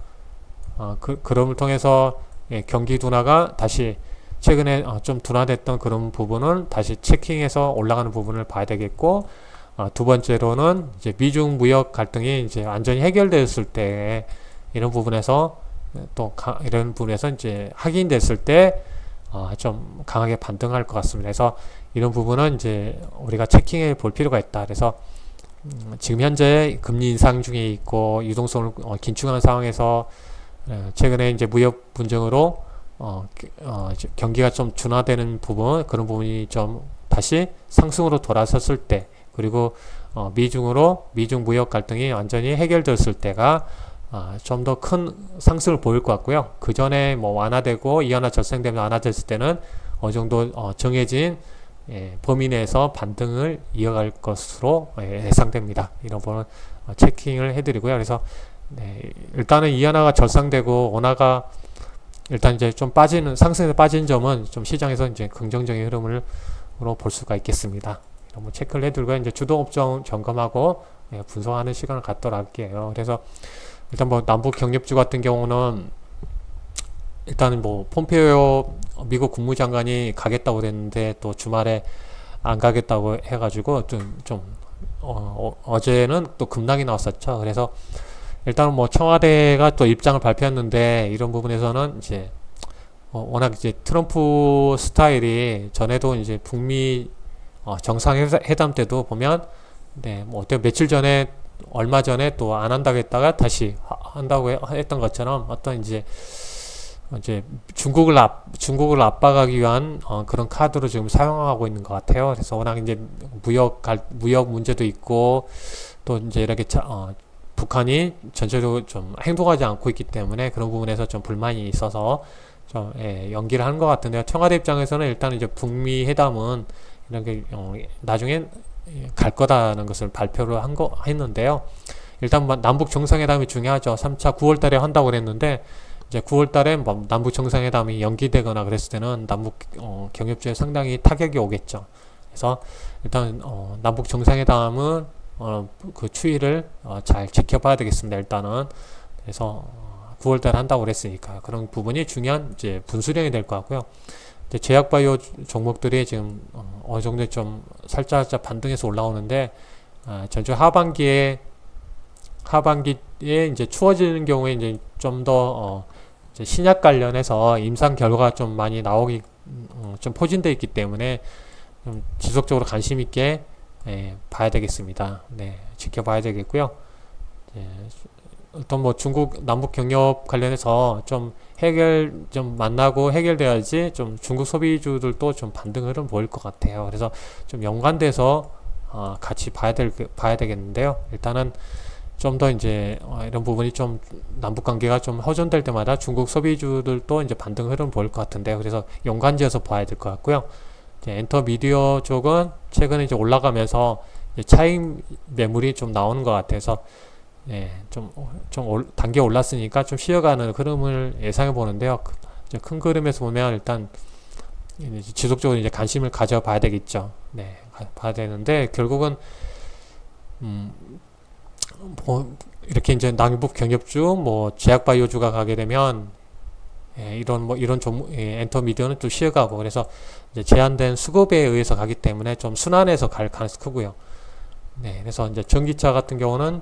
그럼을 통해서 예, 경기 둔화가 다시 최근에 좀 둔화됐던 그런 부분을 다시 체킹해서 올라가는 부분을 봐야 되겠고, 두 번째로는 이제 미중 무역 갈등이 이제 완전히 해결되었을 때 이런 부분에서 또 이런 부분에서 이제 확인됐을 때 좀 강하게 반등할 것 같습니다. 그래서 이런 부분은 이제 우리가 체킹해 볼 필요가 있다. 그래서 지금 현재 금리 인상 중에 있고 유동성을 긴축하는 상황에서 최근에 이제 무역 분쟁으로 경기가 좀 둔화되는 부분, 그런 부분이 좀 다시 상승으로 돌아섰을 때, 그리고 미중 무역 갈등이 완전히 해결됐을 때가 좀 더 큰 상승을 보일 것 같고요. 그 전에 뭐 완화되고 이하나 절상되면 완화됐을 때는 어느 정도 정해진 범위 내에서 반등을 이어갈 것으로 예상됩니다. 이런 부분 체킹을 해드리고요. 그래서 네, 일단은 이하나가 절상되고 원화가 일단 이제 좀 상승에서 빠진 점은 좀 시장에서 이제 긍정적인 흐름으로 볼 수가 있겠습니다. 이런 거 체크를 해두고 이제 주도업종 점검하고 분석하는 시간을 갖도록 할게요. 그래서 일단 뭐 남북 경협주 같은 경우는 일단은 뭐 폼페이오 미국 국무장관이 가겠다고 그랬는데 또 주말에 안 가겠다고 해가지고 어제는 또 급락이 나왔었죠. 그래서 일단은 뭐 청와대가 또 입장을 발표했는데 이런 부분에서는 이제 워낙 이제 트럼프 스타일이 전에도 이제 북미 정상회담 때도 보면 네, 뭐 어때 며칠 전에 얼마 전에 또 안 한다고 했다가 다시 한다고 했던 것처럼 어떤 이제 중국을 압박하기 위한 그런 카드로 지금 사용하고 있는 것 같아요. 그래서 워낙 이제 무역 문제도 있고 또 이제 이렇게 북한이 전체적으로 좀 행동하지 않고 있기 때문에 그런 부분에서 좀 불만이 있어서 좀 연기를 하는 것 같은데요. 청와대 입장에서는 일단 이제 북미 회담은 이런 게 나중에 갈 거다라는 것을 발표를 했는데요. 일단 남북 정상회담이 중요하죠. 3차 9월 달에 한다고 그랬는데 이제 9월 달에 뭐 남북 정상회담이 연기되거나 그랬을 때는 남북 경협주에 상당히 타격이 오겠죠. 그래서 일단 남북 정상회담은 그 추이를 잘 지켜봐야 되겠습니다. 일단은 그래서 9월 달에 한다고 그랬으니까 그런 부분이 중요한 이제 분수령이 될 것 같고요. 제약바이오 종목들이 지금 어느 정도 좀 살짝 반등해서 올라오는데 전주 하반기에 이제 추워지는 경우에 이제 좀 더 신약 관련해서 임상 결과가 좀 많이 나오기 좀 포진되어 있기 때문에 좀 지속적으로 관심 있게 봐야 되겠습니다. 네, 지켜봐야 되겠고요. 예, 어떤 뭐 중국 남북 경협 관련해서 좀 좀 만나고 해결돼야지 좀 중국 소비주들도 좀 반등 흐름 보일 것 같아요. 그래서 좀 연관돼서 같이 봐야 되겠는데요. 일단은 좀 더 이제 이런 부분이 좀 남북 관계가 좀 허전될 때마다 중국 소비주들도 이제 반등 흐름 보일 것 같은데요. 그래서 연관지어서 봐야 될 것 같고요. 이제 엔터 미디어 쪽은 최근에 이제 올라가면서 이제 차익 매물이 좀 나오는 것 같아서 단계 올랐으니까 좀 쉬어가는 흐름을 예상해 보는데요. 큰 그림에서 보면 일단 지속적으로 이제 관심을 가져봐야 되겠죠. 네, 봐야 되는데 결국은 뭐 이렇게 이제 남북 경협주, 뭐 제약바이오주가 가게 되면 이런 종목 엔터 미디어는 또 쉬어가고 그래서 이제 제한된 수급에 의해서 가기 때문에 좀 순환해서 갈 가능성이 크고요. 네, 그래서 이제 전기차 같은 경우는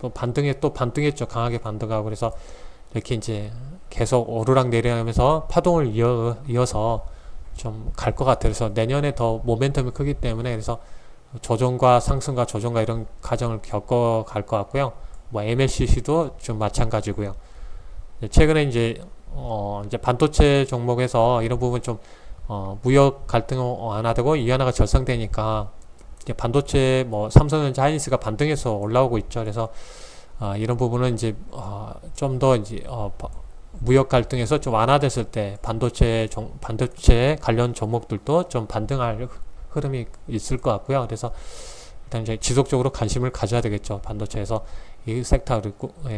뭐 반등했죠. 강하게 반등하고 그래서 이렇게 이제 계속 오르락 내리락하면서 파동을 이어서 좀 갈 것 같아요. 그래서 내년에 더 모멘텀이 크기 때문에 그래서 조정과 상승과 조정과 이런 과정을 겪어 갈 것 같고요. 뭐 MLCC도 좀 마찬가지고요. 최근에 이제 반도체 종목에서 이런 부분 좀 무역 갈등 완화되고 이완화가 절상되니까 반도체 뭐 삼성전자 하이닉스가 반등해서 올라오고 있죠. 그래서 이런 부분은 이제 좀 더 이제 무역 갈등에서 좀 완화됐을 때 반도체 관련 종목들도 좀 반등할 흐름이 있을 것 같고요. 그래서 일단 이제 지속적으로 관심을 가져야 되겠죠. 반도체에서 이 섹터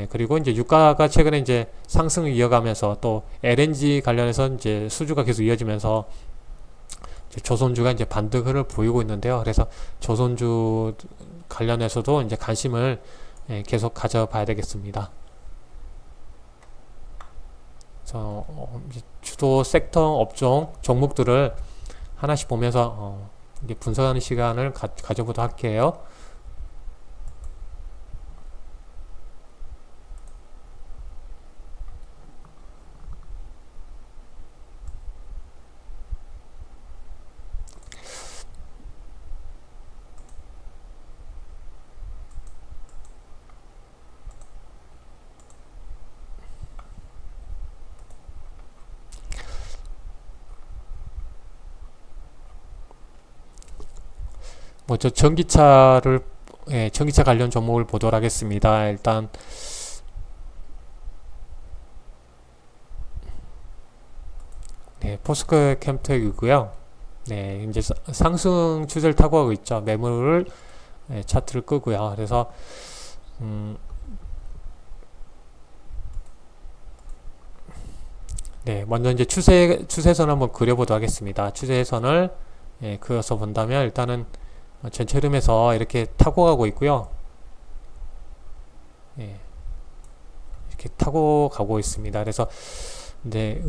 그리고 이제 유가가 최근에 이제 상승을 이어가면서 또 LNG 관련해서 이제 수주가 계속 이어지면서 조선주가 이제 반등을 보이고 있는데요. 그래서 조선주 관련해서도 이제 관심을 계속 가져봐야 되겠습니다. 그래서 주도 섹터 업종 종목들을 하나씩 보면서 이제 분석하는 시간을 가져보도록 할게요. 먼저 전기차 관련 종목을 보도록 하겠습니다. 일단 포스코 캠텍이고요. 네, 이제 상승 추세를 타고 가고 있죠. 매물을 차트를 끄고요. 그래서 먼저 이제 추세선을 한번 그려보도록 하겠습니다. 추세선을 그어서 본다면 일단은 전체 흐름에서 이렇게 타고 가고 있고요. 이렇게 타고 가고 있습니다. 그래서 이제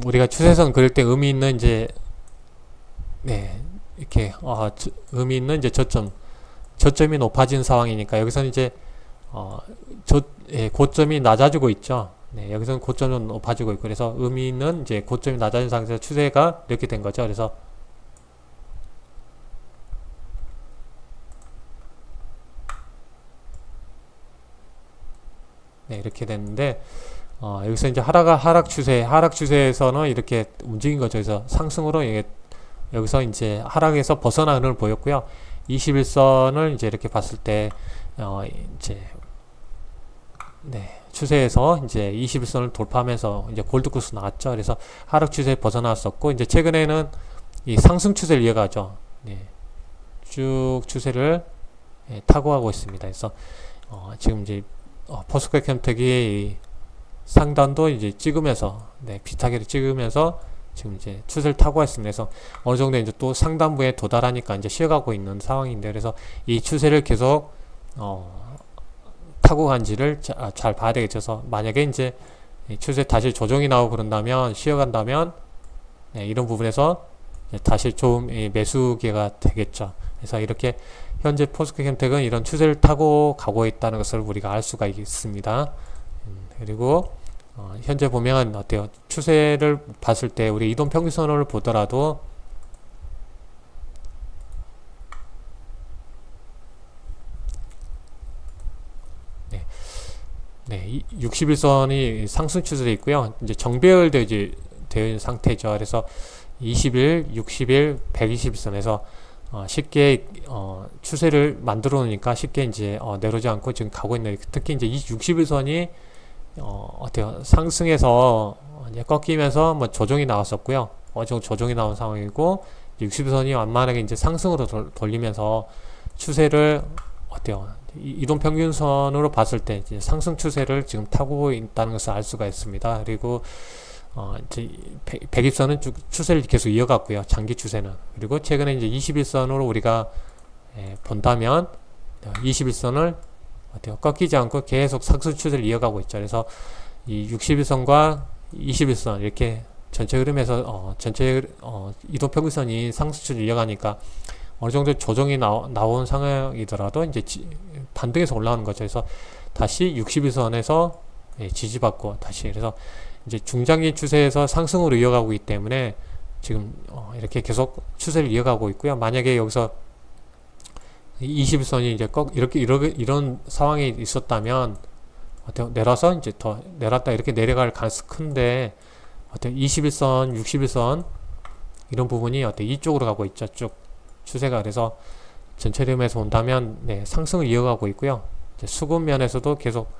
우리가 추세선 그릴 때 의미 있는 이제 이렇게 의미 있는 이제 저점이 높아진 상황이니까 여기서는 이제 고점이 낮아지고 있죠. 여기서는 고점은 높아지고 있고 그래서 의미 있는 이제 고점이 낮아진 상태에서 추세가 이렇게 된 거죠. 그래서 이렇게 됐는데 여기서 이제 하락 추세에서는 이렇게 움직인 거죠. 그래서 상승으로 여기서 이제 하락에서 벗어나는 흐름을 보였고요. 21선을 이제 이렇게 봤을 때 이제 추세에서 이제 21선을 돌파하면서 이제 골드코스 나왔죠. 그래서 하락 추세에 벗어났었고 이제 최근에는 이 상승 추세를 이어가죠. 쭉 추세를 타고 가고 있습니다. 그래서 지금 이제 포스코 캠텍이 상단도 이제 찍으면서 비타게를 찍으면서 지금 이제 추세를 타고 왔습니다. 그래서 어느 정도 이제 또 상단부에 도달하니까 이제 쉬어가고 있는 상황인데 그래서 이 추세를 계속 타고 간지를 잘 봐야 되겠죠. 그래서 만약에 이제 추세 다시 조정이 나오고 그런다면 쉬어간다면 이런 부분에서 다시 좋은 매수 기회가 되겠죠. 그래서 이렇게 현재 포스코 캠텍은 이런 추세를 타고 가고 있다는 것을 우리가 알 수가 있습니다. 그리고 현재 보면 어때요? 추세를 봤을 때 우리 이동 평균선을 보더라도 60일선이 상승 추세에 있고요. 이제 정배열되어 있는 상태죠. 그래서 20일, 60일, 120일선에서 쉽게 추세를 만들어 놓으니까 쉽게 이제 내려오지 않고 지금 가고 있는, 특히 이제 60일선이 어때요? 상승해서 이제 꺾이면서 뭐 조정이 나왔었고요. 어느 정도 조정이 나온 상황이고, 60일선이 완만하게 이제 상승으로 돌리면서 추세를 어때요? 이동평균선으로 봤을 때 이제 상승 추세를 지금 타고 있다는 것을 알 수가 있습니다. 그리고 이제 100일선은 쭉 추세를 계속 이어갔고요. 장기 추세는. 그리고 최근에 이제 21선으로 우리가 본다면 21선을 어때요? 꺾이지 않고 계속 상승 추세를 이어가고 있죠. 그래서 이 61선과 21선 이렇게 전체 흐름에서 전체 이동평균선이 상승 추세를 이어가니까 어느 정도 조정이 나온 상황이더라도 이제 반등해서 올라오는 거죠. 그래서 다시 61선에서 지지받고 다시, 그래서 이제 중장기 추세에서 상승으로 이어가고 있기 때문에 지금 이렇게 계속 추세를 이어가고 있고요. 만약에 여기서 21선이 이제 이런 상황이 있었다면 내려서 이제 더 내렸다 이렇게 내려갈 가능성이 큰데 21선, 61선 이런 부분이 이쪽으로 가고 있죠. 쭉 추세가. 그래서 전체 흐름에서 본다면 상승을 이어가고 있고요. 이제 수급 면에서도 계속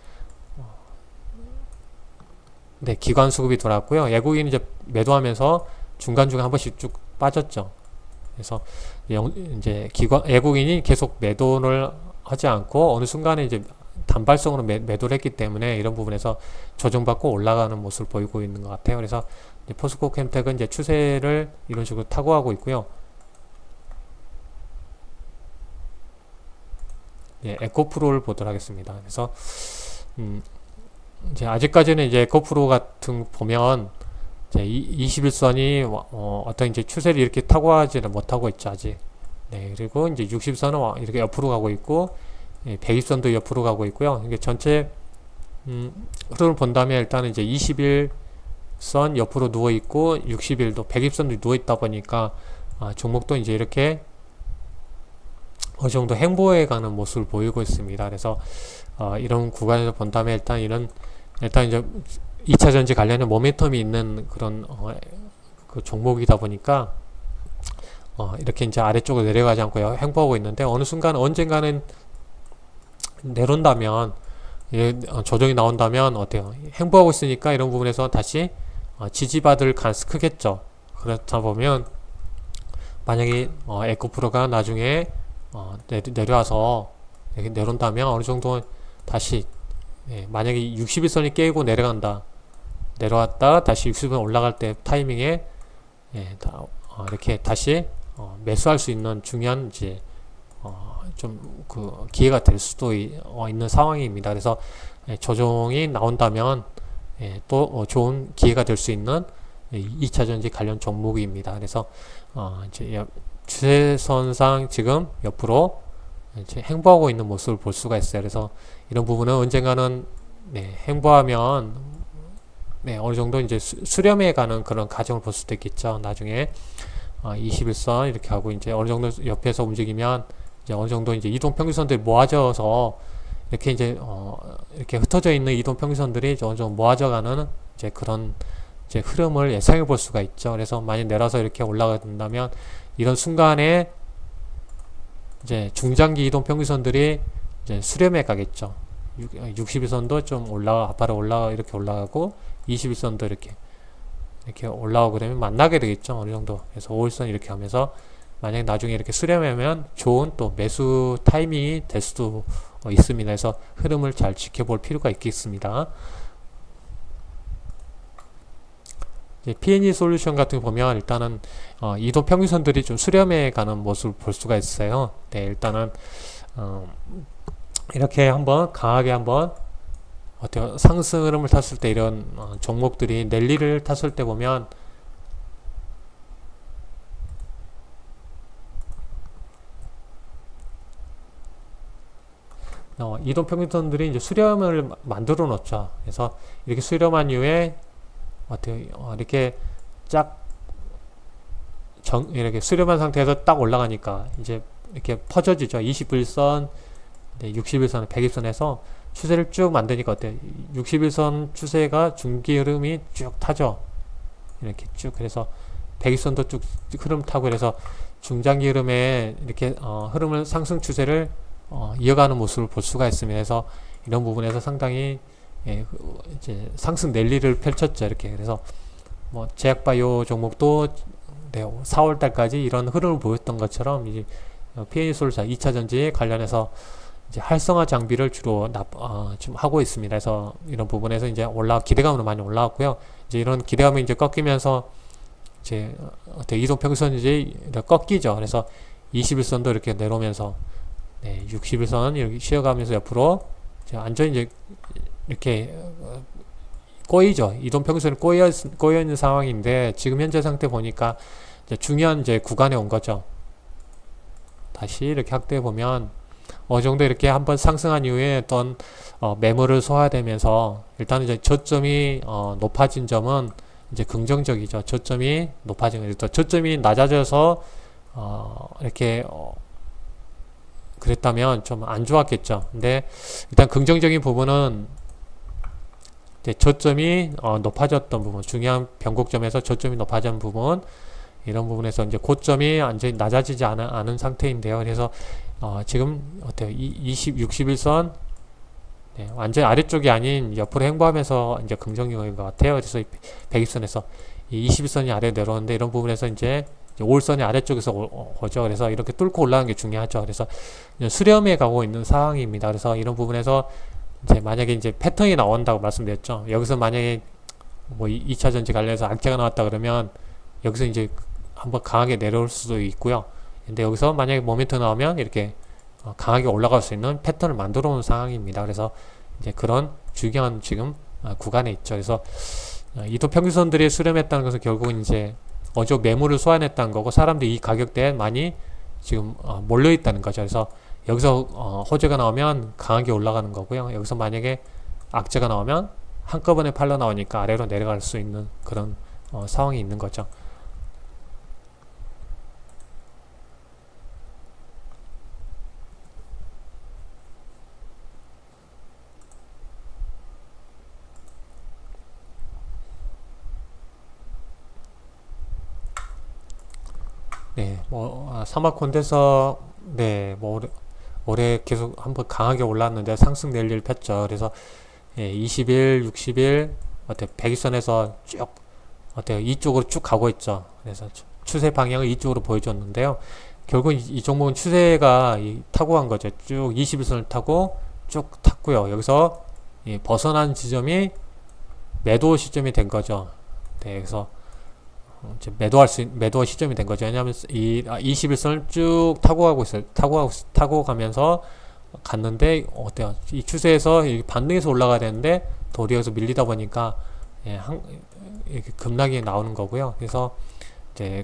기관 수급이 돌았고요. 외국인이 이제 매도하면서 중간중간 한 번씩 쭉 빠졌죠. 그래서 이제 외국인이 계속 매도를 하지 않고 어느 순간에 이제 단발성으로 매도를 했기 때문에 이런 부분에서 조정받고 올라가는 모습을 보이고 있는 것 같아요. 그래서 이제 포스코 캠텍은 이제 추세를 이런 식으로 타고 가고 있고요. 에코프로를 보도록 하겠습니다. 그래서 이제 아직까지는 이제 에코프로 같은 보면 이제 21선이 어떤 이제 추세를 이렇게 타고 가지는 못하고 있죠, 아직. 그리고 이제 60선은 이렇게 옆으로 가고 있고, 120선도 옆으로 가고 있고요. 이게 전체 흐름을 본다면 일단은 이제 21선 옆으로 누워 있고, 60일도 120선도 누워 있다 보니까 종목도 이제 이렇게 어느 정도 행보해 가는 모습을 보이고 있습니다. 그래서 이런 구간에서 본다면 일단 이제 2차전지 관련된 모멘텀이 있는 그런 그 종목이다 보니까 이렇게 이제 아래쪽으로 내려가지 않고 행보하고 있는데, 어느 순간 언젠가는 내려온다면 조정이 나온다면 어때요? 행보하고 있으니까 이런 부분에서 다시 지지받을 가능성이 크겠죠. 그렇다 보면 만약에 에코프로가 나중에 내려와서 내려온다면 어느 정도 다시 만약에 61선이 깨고 내려왔다 다시 60선 올라갈 때 타이밍에 이렇게 다시 매수할 수 있는 중요한 이제 좀 그 기회가 될 수도 있는 상황입니다. 그래서 조정이 나온다면 또 좋은 기회가 될 수 있는 2차전지 관련 종목입니다. 그래서 이제 추세선상 지금 옆으로 이제 행보하고 있는 모습을 볼 수가 있어요. 그래서 이런 부분은 언젠가는 행보하면 어느 정도 이제 수렴해 가는 그런 과정을 볼 수도 있겠죠. 나중에 21선 이렇게 하고 이제 어느 정도 옆에서 움직이면 이제 어느 정도 이제 이동평균선들이 모아져서 이렇게 이제 이렇게 흩어져 있는 이동평균선들이 어느 정도 모아져가는 이제 그런 이제 흐름을 예상해 볼 수가 있죠. 그래서 만약 내려서 이렇게 올라간다면 이런 순간에 이제 중장기 이동평균선들이 이제 수렴해 가겠죠. 60일선도 좀 앞으로 이렇게 올라가고 21선도 이렇게 올라오고 그러면 만나게 되겠죠. 어느 정도. 그래서 5일선 이렇게 하면서 만약에 나중에 이렇게 수렴하면 좋은 또 매수 타이밍이 될 수도 있습니다. 그래서 흐름을 잘 지켜볼 필요가 있겠습니다. P&G 솔루션 같은 거 보면 일단은 이동 평균선들이 좀 수렴해 가는 모습을 볼 수가 있어요. 일단은 이렇게 한번 강하게 한번 어때요? 상승 흐름을 탔을 때 이런 종목들이 랠리를 탔을 때 보면 이동 평균선들이 이제 수렴을 만들어 놓죠. 그래서 이렇게 수렴한 이후에 이렇게 이렇게 수렴한 상태에서 딱 올라가니까 이제 이렇게 퍼져지죠. 21선, 60일선, 100일선에서 추세를 쭉 만드니까 어때요? 60일선 추세가 중기 흐름이 쭉 타죠. 이렇게 쭉. 그래서 100일선도 쭉 흐름 타고, 그래서 중장기 흐름에 이렇게 흐름을 상승 추세를 이어가는 모습을 볼 수가 있습니다. 그래서 이런 부분에서 상당히 이제 상승 랠리를 펼쳤죠. 이렇게. 그래서 뭐 제약바이오 종목도 네, 4월 달까지 이런 흐름을 보였던 것처럼 이제 PNsol자 2차 전지에 관련해서 이제 활성화 장비를 주로 좀 하고 있습니다. 그래서 이런 부분에서 이제 기대감으로 많이 올라왔고요. 이제 이런 기대감이 이제 꺾이면서 이제 이동평선이 이제 꺾이죠. 그래서 21선도 이렇게 내려오면서 네, 61선 이렇게 쉬어가면서 옆으로 이제 완전히 이제 이렇게 꼬이죠. 이동평선이 꼬여 있는 상황인데 지금 현재 상태 보니까 이제 중요한 이제 구간에 온 거죠. 다시 이렇게 확대해 보면 어느 정도 이렇게 한번 상승한 이후에 어떤 매물을 소화되면서 일단 이제 저점이 높아진 점은 이제 긍정적이죠. 저점이 높아진 거죠. 저점이 낮아져서 이렇게 그랬다면 좀 안 좋았겠죠. 근데 일단 긍정적인 부분은 이제 저점이 높아졌던 부분, 중요한 변곡점에서 저점이 높아진 부분, 이런 부분에서 이제 고점이 완전히 낮아지지 않은 상태인데요. 그래서 지금 어때요? 61선 네, 완전히 아래쪽이 아닌 옆으로 횡보하면서 이제 긍정적인 것 같아요. 그래서 120선에서 이 21선이 아래로 내려오는데 이런 부분에서 이제 5일선이 아래쪽에서 오죠. 그래서 이렇게 뚫고 올라가는 게 중요하죠. 그래서 수렴해 가고 있는 상황입니다. 그래서 이런 부분에서 이제 만약에 이제 패턴이 나온다고 말씀드렸죠. 여기서 만약에 뭐 2차 전지 관련해서 악재가 나왔다 그러면 여기서 이제 한번 강하게 내려올 수도 있고요. 근데 여기서 만약에 모멘트 나오면 이렇게 강하게 올라갈 수 있는 패턴을 만들어 놓은 상황입니다. 그래서 이제 그런 중요한 지금 구간에 있죠. 그래서 이동평균선들이 수렴했다는 것은 결국은 이제 어제 매물을 소환했다는 거고 사람들이 이 가격대에 많이 지금 몰려 있다는 거죠. 그래서 여기서 호재가 나오면 강하게 올라가는 거고요. 여기서 만약에 악재가 나오면 한꺼번에 팔러 나오니까 아래로 내려갈 수 있는 그런 상황이 있는 거죠. 네, 뭐 사막 콘덴서 뭐 올해 계속 한번 강하게 올랐는데 상승 랠리를 폈죠. 그래서 20일, 60일 어때 100일선에서 쭉 어때요? 이쪽으로 쭉 가고 있죠. 그래서 추세 방향을 이쪽으로 보여줬는데요. 결국 이 종목은 추세가 타고 간 거죠. 쭉 21선을 타고 쭉 탔고요. 여기서 벗어난 지점이 매도 시점이 된 거죠. 네, 그래서 이제 매도 시점이 된 거죠. 왜냐하면 이 21선을 쭉 타고 가고 있어요. 타고 가면서 갔는데 어때요? 이 추세에서 반등해서 올라가야 되는데 도리어서 밀리다 보니까 이렇게 급락이 나오는 거고요. 그래서 이제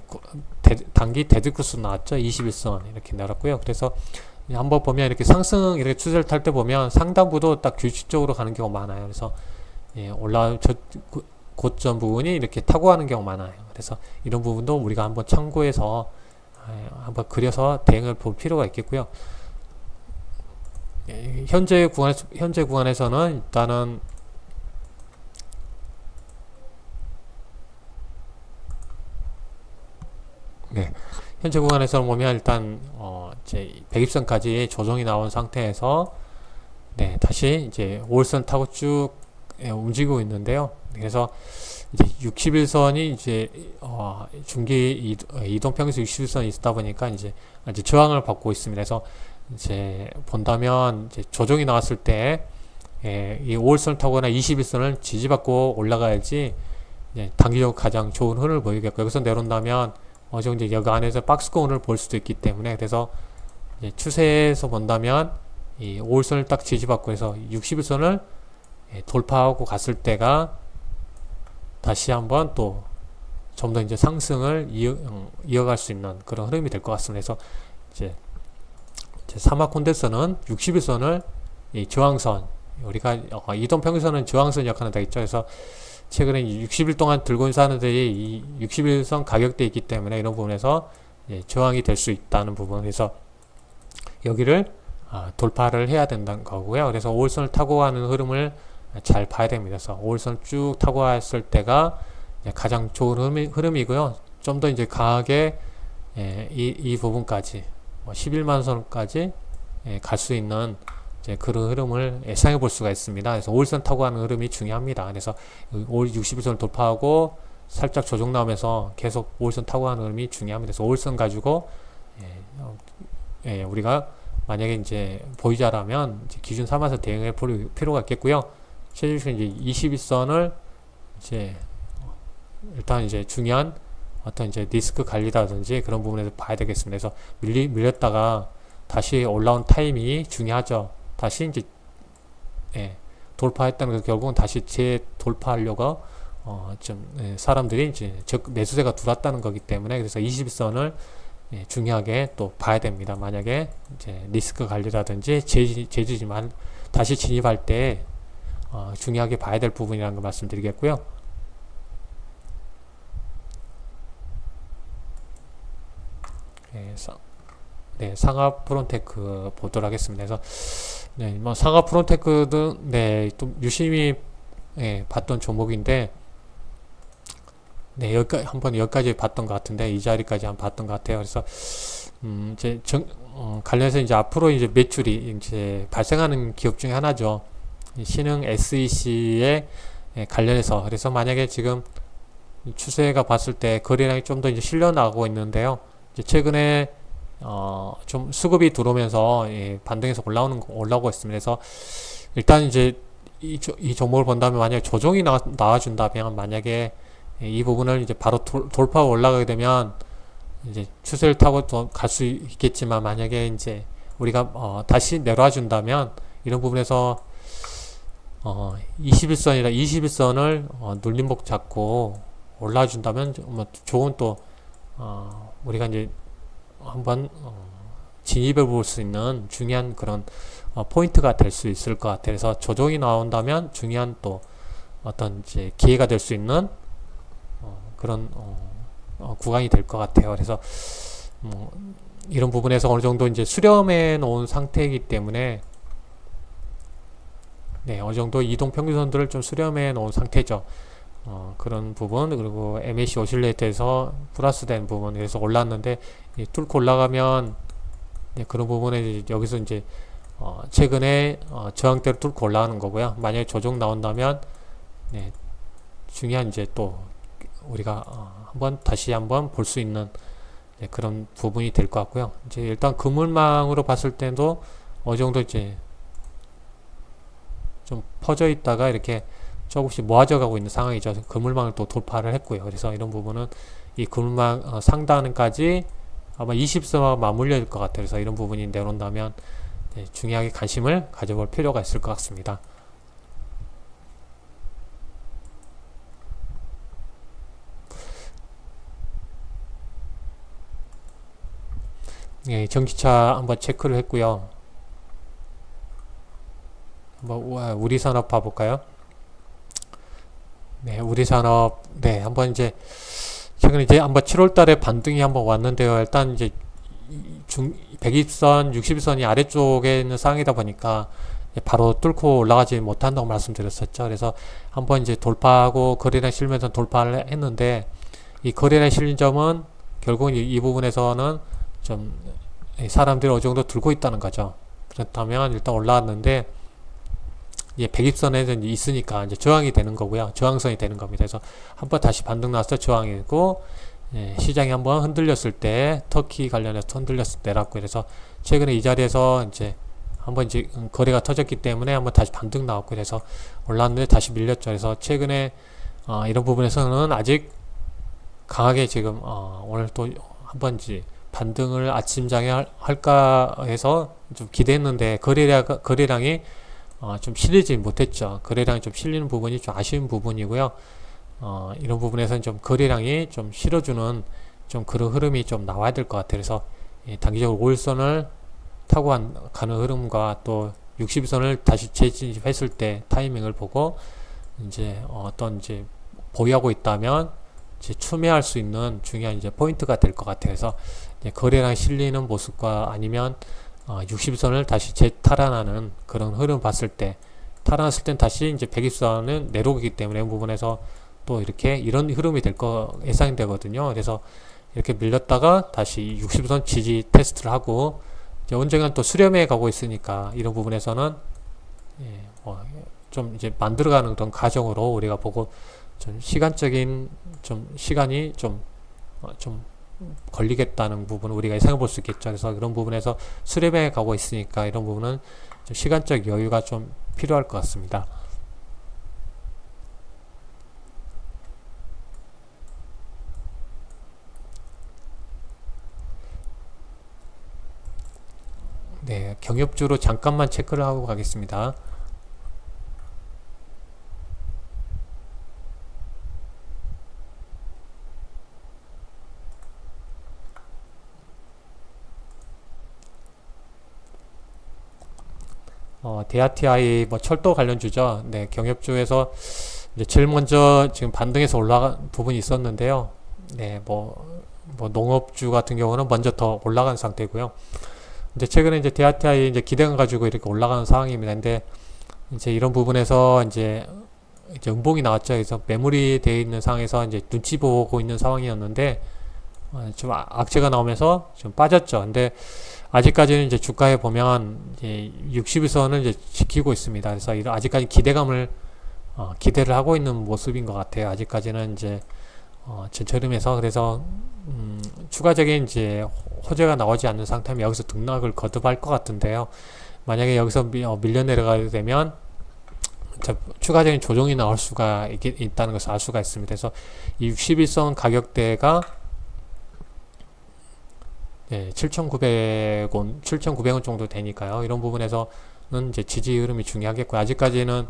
단기 데드크로스 나왔죠. 21선 이렇게 내렸고요. 그래서 한번 보면 이렇게 상승 이렇게 추세를 탈 때 보면 상단부도 딱 규칙적으로 가는 경우가 많아요. 그래서 고점 부분이 이렇게 타고 가는 경우가 많아요. 그래서 이런 부분도 우리가 한번 참고해서 한번 그려서 대응을 볼 필요가 있겠고요. 현재 구간에서는 일단은 현재 구간에서 보면 일단 이제 120선까지 조정이 나온 상태에서 다시 이제 5일선 타고 쭉 움직이고 있는데요. 그래서 이제 61선이 이제 중기 이동평균선 61선이 있다 보니까 이제 저항을 받고 있습니다. 그래서 이제 본다면 이제 조정이 나왔을 때 이 5일선을 타거나 21선을 지지받고 올라가야지 단기적으로 가장 좋은 흐름을 보이겠고, 여기서 내려온다면 어느 정도 여기 안에서 박스권을 볼 수도 있기 때문에, 그래서 이제 추세에서 본다면 이 5일선을 딱 지지받고 해서 61선을 돌파하고 갔을 때가 다시 한번 또 좀 더 이제 상승을 이어갈 수 있는 그런 흐름이 될 것 같습니다. 그래서 이제 사막 콘덴서는 61선을 이 저항선, 우리가 이동평균선은 저항선 역할을 하겠죠. 그래서 최근에 60일 동안 들고 있는 사람들이 이 61선 가격대에 있기 때문에 이런 부분에서 저항이 될 수 있다는 부분, 그래서 여기를 돌파를 해야 된다는 거고요. 그래서 5일선을 타고 가는 흐름을 잘 봐야 됩니다. 그래서 5일선 쭉 타고 갔을 때가 가장 좋은 흐름이고요. 좀 더 이제 강하게 이 부분까지 11만 선까지 갈 수 있는 이제 그런 흐름을 예상해 볼 수가 있습니다. 그래서 5일선 타고 가는 흐름이 중요합니다. 그래서 61선을 돌파하고 살짝 조정 나오면서 계속 5일선 타고 가는 흐름이 중요합니다. 그래서 5일선 가지고 우리가 만약에 이제 보유자라면 이제 기준 삼아서 대응해 볼 필요가 있겠고요. 최종적으로 이제 21선을 이제 일단 이제 중요한 어떤 이제 리스크 관리라든지 그런 부분에서 봐야 되겠습니다. 그래서 밀렸다가 다시 올라온 타이밍이 중요하죠. 다시 이제 돌파했다는 거 결국은 다시 재돌파하려고 사람들이 이제 매수세가 들어왔다는 거기 때문에 그래서 21선을 중요하게 또 봐야 됩니다. 만약에 이제 리스크 관리라든지 제지지만 다시 진입할 때 중요하게 봐야 될 부분이라는 걸 말씀드리겠고요. 상하 프론테크 보도록 하겠습니다. 그래서 뭐 상하 프론테크도 좀 유심히 봤던 종목인데 여기까지 봤던 것 같은데 이 자리까지 한번 봤던 것 같아요. 그래서 이제 관련해서 이제 앞으로 이제 매출이 이제 발생하는 기업 중에 하나죠. 신흥 SEC에 관련해서 그래서 만약에 지금 추세가 봤을 때 거래량이 좀 더 이제 실려 나가고 있는데요. 이제 최근에 좀 수급이 들어오면서 반등해서 올라오고 있습니다. 그래서 일단 이제 이 종목을 본다면 만약에 조정이 나와준다면 만약에 이 부분을 이제 바로 돌파 올라가게 되면 이제 추세를 타고 갈 수 있겠지만 만약에 이제 우리가 다시 내려와 준다면 이런 부분에서 21선을 눌림목 잡고 올라와 준다면 뭐 좋은 또 우리가 이제 한번 진입해 볼 수 있는 중요한 그런 포인트가 될 수 있을 것 같아요. 그래서 조정이 나온다면 중요한 또 어떤 이제 기회가 될 수 있는 그런 구간이 될 것 같아요. 그래서 이런 부분에서 어느 정도 이제 수렴해 놓은 상태이기 때문에 어느 정도 이동 평균선들을 좀 수렴해 놓은 상태죠. 그런 부분 그리고 MAC 오실레이터에서 플러스된 부분 그래서 올랐는데 뚫고 올라가면 그런 부분에 여기서 이제 최근에 저항대를 뚫고 올라가는 거고요. 만약에 조정 나온다면 중요한 이제 또 우리가 다시 한번 볼 수 있는 그런 부분이 될 것 같고요. 이제 일단 그물망으로 봤을 때도 어느 정도 이제 좀 퍼져 있다가 이렇게 조금씩 모아져 가고 있는 상황이죠. 그물망을 또 돌파를 했고요. 그래서 이런 부분은 이 그물망 상단까지 아마 20선과 맞물릴 것 같아요. 그래서 이런 부분이 내려온다면 중요하게 관심을 가져볼 필요가 있을 것 같습니다. 전기차 한번 체크를 했고요. 한번 우리산업 봐볼까요? 우리산업 한번 이제 최근에 이제 한번 7월달에 반등이 한번 왔는데요. 일단 이제 120선, 61선이 아래쪽에 있는 상황이다 보니까 바로 뚫고 올라가지 못한다고 말씀드렸었죠. 그래서 한번 이제 돌파하고 거래량 실면서 돌파를 했는데 이 거래량 실린 점은 결국은 이 부분에서는 좀 사람들이 어느 정도 들고 있다는 거죠. 그렇다면 일단 올라왔는데 120선에 있으니까 이제 저항이 되는 거고요. 저항선이 되는 겁니다. 그래서 한번 다시 반등 나서 저항이고 시장이 한번 흔들렸을 때 터키 관련해서 흔들렸을 때 내렸고 그래서 최근에 이 자리에서 이제 한번 이제 거래가 터졌기 때문에 한번 다시 반등 나왔고 그래서 올랐는데 다시 밀렸죠. 그래서 최근에 이런 부분에서는 아직 강하게 지금 오늘 또 한번 이제 반등을 아침장에 할까 해서 좀 기대했는데 거래량이 좀 실리지 못했죠. 거래량이 좀 실리는 부분이 좀 아쉬운 부분이고요. 이런 부분에서는 좀 거래량이 좀 실어주는 좀 그런 흐름이 좀 나와야 될 것 같아요. 그래서 단기적으로 5일선을 타고 가는 흐름과 또 60선을 다시 재진입했을 때 타이밍을 보고 이제 어떤 이제 보유하고 있다면 이제 추매할 수 있는 중요한 이제 포인트가 될 것 같아요. 그래서 거래량 실리는 모습과 아니면 60선을 다시 재탈환하는 그런 흐름 봤을 때, 탈환했을 땐 다시 이제 120선은 내려오기 때문에 이 부분에서 또 이렇게 이런 흐름이 될 거 예상이 되거든요. 그래서 이렇게 밀렸다가 다시 60선 지지 테스트를 하고 이제 언젠간 또 수렴해 가고 있으니까 이런 부분에서는 예, 좀 이제 만들어가는 그런 과정으로 우리가 보고 좀 시간적인 좀 시간이 좀 걸리겠다는 부분을 우리가 예상해 볼 수 있겠죠. 그래서 그런 부분에서 수렴해 가고 있으니까 이런 부분은 좀 시간적 여유가 좀 필요할 것 같습니다. 네, 경협주로 잠깐만 체크를 하고 가겠습니다. DRTI 뭐 철도 관련주죠. 네, 경협주에서 이제 제일 먼저 지금 반등해서 올라간 부분이 있었는데요. 네, 뭐 농업주 같은 경우는 먼저 더 올라간 상태고요. 이제 최근에 이제 DRTI 이제 기대감 가지고 이렇게 올라가는 상황입니다. 근데 이제 이런 부분에서 이제 음봉이 나왔죠. 그래서 매물이 되어 있는 상황에서 이제 눈치 보고 있는 상황이었는데 좀 악재가 나오면서 좀 빠졌죠. 근데 아직까지는 이제 주가에 보면 이제 60일선을 이제 지키고 있습니다. 그래서 아직까지 기대를 하고 있는 모습인 것 같아요. 아직까지는 이제 전체 흐름에서 그래서 추가적인 이제 호재가 나오지 않는 상태면 여기서 등락을 거듭할 것 같은데요. 만약에 여기서 밀려 내려가게 되면 추가적인 조정이 나올 수가 있다는 것을 알 수가 있습니다. 그래서 이 61선 가격대가 7,900원, 7,900원 정도 되니까요. 이런 부분에서는 이제 지지 흐름이 중요하겠고, 아직까지는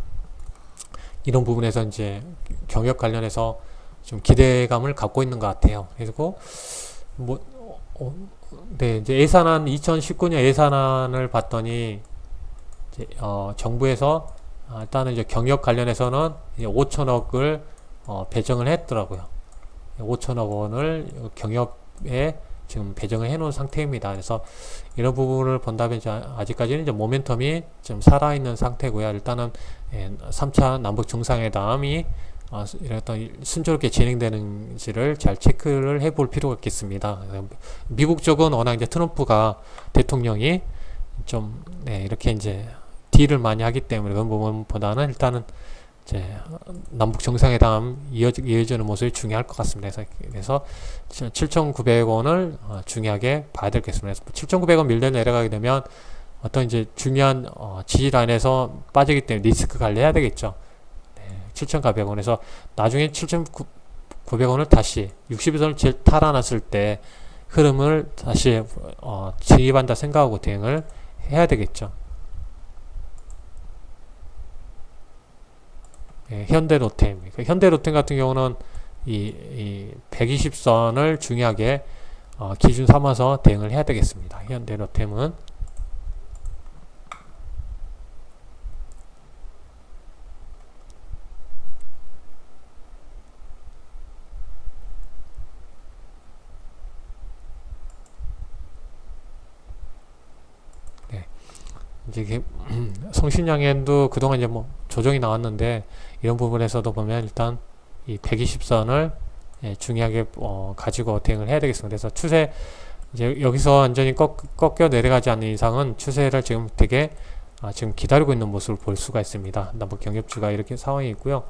이런 부분에서 이제 경력 관련해서 좀 기대감을 갖고 있는 것 같아요. 그리고 네, 이제 예산안 2019년 예산안을 봤더니 이제 정부에서 일단은 이제 경력 관련해서는 이제 5천억을 배정을 했더라고요. 5천억 원을 경력에 지금 배정을 해놓은 상태입니다. 그래서 이런 부분을 본다면 이제 아직까지는 이제 모멘텀이 좀 살아있는 상태고요. 일단은 3차 남북 정상회담이 이랬던 순조롭게 진행되는지를 잘 체크를 해볼 필요가 있겠습니다. 미국 쪽은 워낙 이제 트럼프가 대통령이 좀 이렇게 이제 딜을 많이 하기 때문에 그런 부분보다는 일단은 이제 남북 정상회담 이어지는 모습이 중요할 것 같습니다. 그래서 7,900원을 중요하게 봐야 되겠습니다. 7,900원 밀려 내려가게 되면 어떤 이제 중요한 지지 라인에서 빠지기 때문에 리스크 관리해야 되겠죠. 7,400원에서 나중에 7,900원을 다시 60일선을 탈환했을 때 흐름을 다시 진입한다 생각하고 대응을 해야 되겠죠. 현대로템. 현대로템 같은 경우는 이 120선을 중요하게 기준 삼아서 대응을 해야 되겠습니다. 현대로템은 이제 이게 성신양엔도 그동안 이제 뭐 조정이 나왔는데 이런 부분에서도 보면 일단 이 120선을 중요하게 가지고 대응을 해야 되겠습니다. 그래서 추세 이제 여기서 완전히 꺾여 내려가지 않는 이상은 추세를 지금 되게 지금 기다리고 있는 모습을 볼 수가 있습니다. 남북 경협주가 이렇게 상황이 있고요.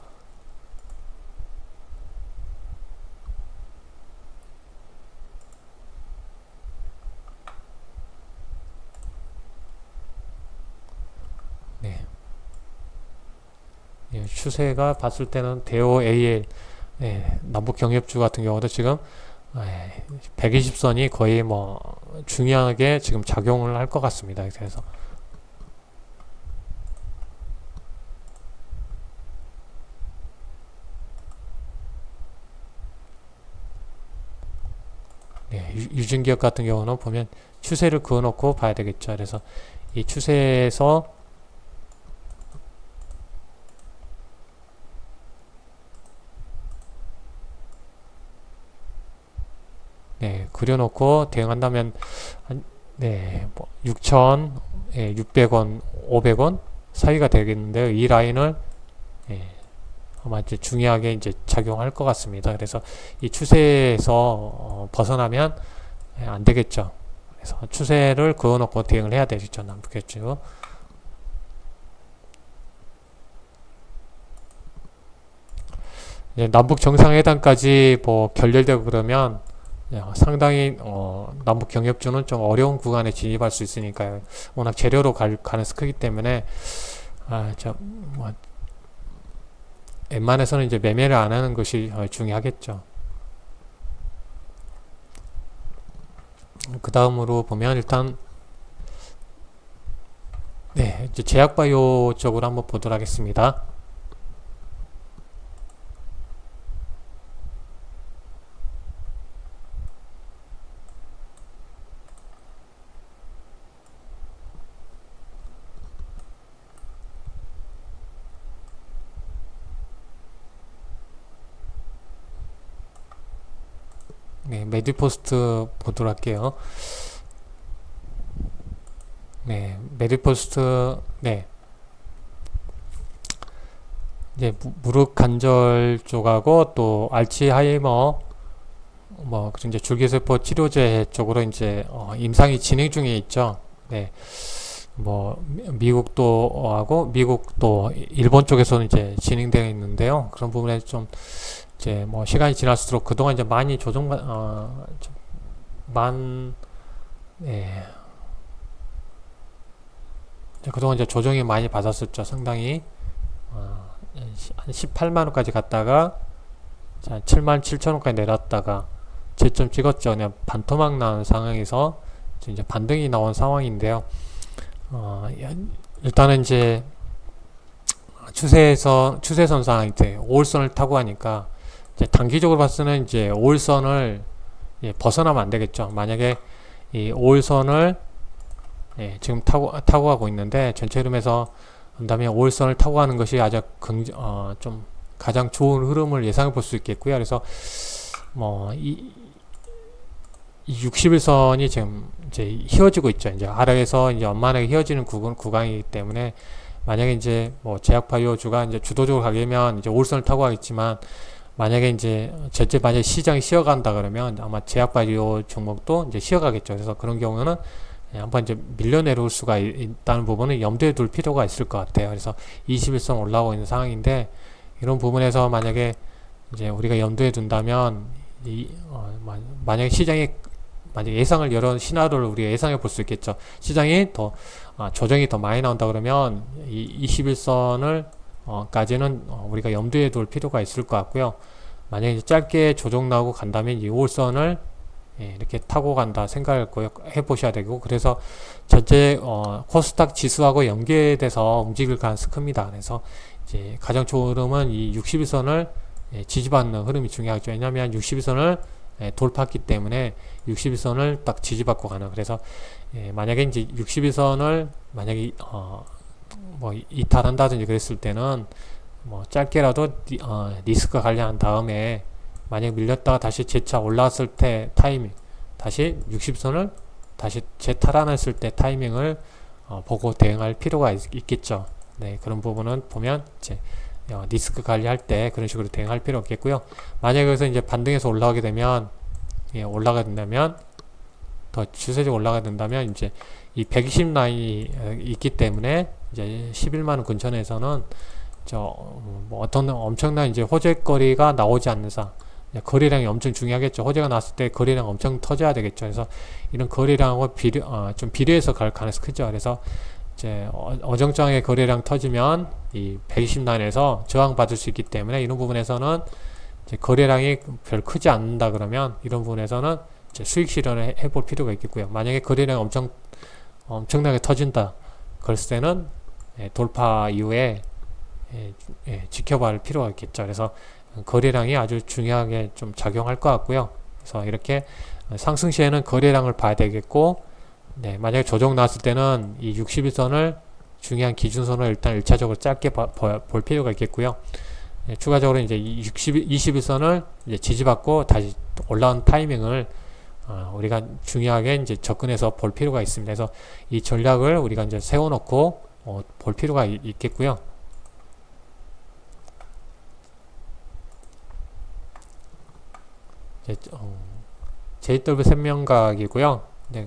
추세가 봤을 때는 대우 AL 남북 경협주 같은 경우도 지금 120선이 거의 뭐 중요하게 지금 작용을 할 것 같습니다. 그래서 유진기업 같은 경우는 보면 추세를 그어놓고 봐야 되겠죠. 그래서 이 추세에서 그려놓고 대응한다면 뭐 6천, 600원, 500원 사이가 되겠는데요. 이 라인을 아마 이제 중요하게 이제 작용할 것 같습니다. 그래서 이 추세에서 벗어나면 안 되겠죠. 그래서 추세를 그어놓고 대응을 해야 되겠죠. 남북해주. 남북 정상회담까지 뭐 결렬되고 그러면 상당히 남북 경협주는 좀 어려운 구간에 진입할 수 있으니까요. 워낙 재료로 갈 가능성이 크기 때문에 뭐 웬만해서는 이제 매매를 안 하는 것이 중요하겠죠. 그 다음으로 보면 일단 이제 제약바이오 쪽으로 한번 보도록 하겠습니다. 메디포스트 보도록 할게요. 메디포스트, 이제 무릎 관절 쪽하고 또 알츠하이머, 뭐 이제 줄기세포 치료제 쪽으로 이제 임상이 진행 중에 있죠. 뭐 미국도 하고 미국도 일본 쪽에서는 이제 진행되어 있는데요. 그런 부분에 좀 이제 뭐 시간이 지날수록 그동안 이제 많이 그동안 이제 조정이 많이 받았었죠. 상당히 한 18만 원까지 갔다가 7만 7천 원까지 내렸다가 저점 찍었죠. 그냥 반토막 나온 상황에서 이제 반등이 나온 상황인데요. 일단은 이제 추세선상 이제 5일선을 타고 하니까 이제 단기적으로 봤을 때는 이제 5일선을 벗어나면 안 되겠죠. 만약에 이 5일선을 지금 타고 가고 있는데 전체 흐름에서 한다면 5일선을 타고 가는 것이 아주 좀 가장 좋은 흐름을 예상해 볼 수 있겠고요. 그래서 뭐 이 60일선이 지금 이제 휘어지고 있죠. 이제 하락에서 이제 완만하게 휘어지는 구간이기 때문에 만약에 이제 뭐 제약바이오주가 이제 주도적으로 가게 되면 이제 5일선을 타고 가겠지만 만약에 이제 만약에 시장이 쉬어간다 그러면 아마 제약바이오 종목도 이제 쉬어가겠죠. 그래서 그런 경우는 한번 이제 밀려 내려올 수가 있다는 부분은 염두에 둘 필요가 있을 것 같아요. 그래서 21선 올라오고 있는 상황인데 이런 부분에서 만약에 이제 우리가 염두에 둔다면 만약에 시장이 예상을 여러 시나리오를 우리가 예상해 볼 수 있겠죠. 시장이 더 조정이 더 많이 나온다 그러면 이 21선을 까지는 우리가 염두에 둘 필요가 있을 것 같고요. 만약에 이제 짧게 조정 나오고 간다면 이 5일선을 이렇게 타고 간다 생각을 해 보셔야 되고, 그래서 전체 코스닥 지수하고 연계돼서 움직일 가능성이 큽니다. 그래서 이제 가장 좋은 흐름은 이 61선을 지지받는 흐름이 중요하죠. 왜냐하면 61선을 돌파했기 때문에 61선을 딱 지지받고 가는. 그래서 만약에 이제 61선을 만약에 뭐 이탈한다든지 그랬을 때는 뭐 짧게라도 리스크 관리한 다음에 만약 밀렸다가 다시 재차 올라왔을 때 타이밍, 다시 60선을 다시 재탈환했을 때 타이밍을 보고 대응할 필요가 있겠죠. 그런 부분은 보면 이제 리스크 관리할 때 그런 식으로 대응할 필요 없겠고요. 만약에 여기서 이제 반등해서 올라가게 되면 올라가게 된다면 더 추세적으로 올라가게 된다면 이제 이 120 라인이 있기 때문에 이제 11만원 근처에서는 뭐 어떤 엄청난 이제 호재거리가 나오지 않는 상 거래량이 엄청 중요하겠죠. 호재가 나왔을 때 거래량 엄청 터져야 되겠죠. 그래서 이런 거래량하고 좀 비례해서 갈 가능성이 크죠. 그래서 이제 어정쩡하게 거래량 터지면 이 120 라인에서 저항받을 수 있기 때문에 이런 부분에서는 이제 거래량이 별 크지 않는다 그러면 이런 부분에서는 이제 수익 실현을 해볼 필요가 있겠고요. 만약에 거래량이 엄청나게 터진다 그랬을 때는 돌파 이후에 지켜볼 필요가 있겠죠. 그래서 거래량이 아주 중요하게 좀 작용할 것 같고요. 그래서 이렇게 상승 시에는 거래량을 봐야 되겠고, 만약에 조정 나왔을 때는 이 61선을 중요한 기준선을 일단 1차적으로 짧게 볼 필요가 있겠고요. 추가적으로 이제 21선을 이제 지지받고 다시 올라온 타이밍을 우리가 중요하게 이제 접근해서 볼 필요가 있습니다. 그래서 이 전략을 우리가 이제 세워놓고 볼 필요가 있겠고요. JW 생명각이고요. 네.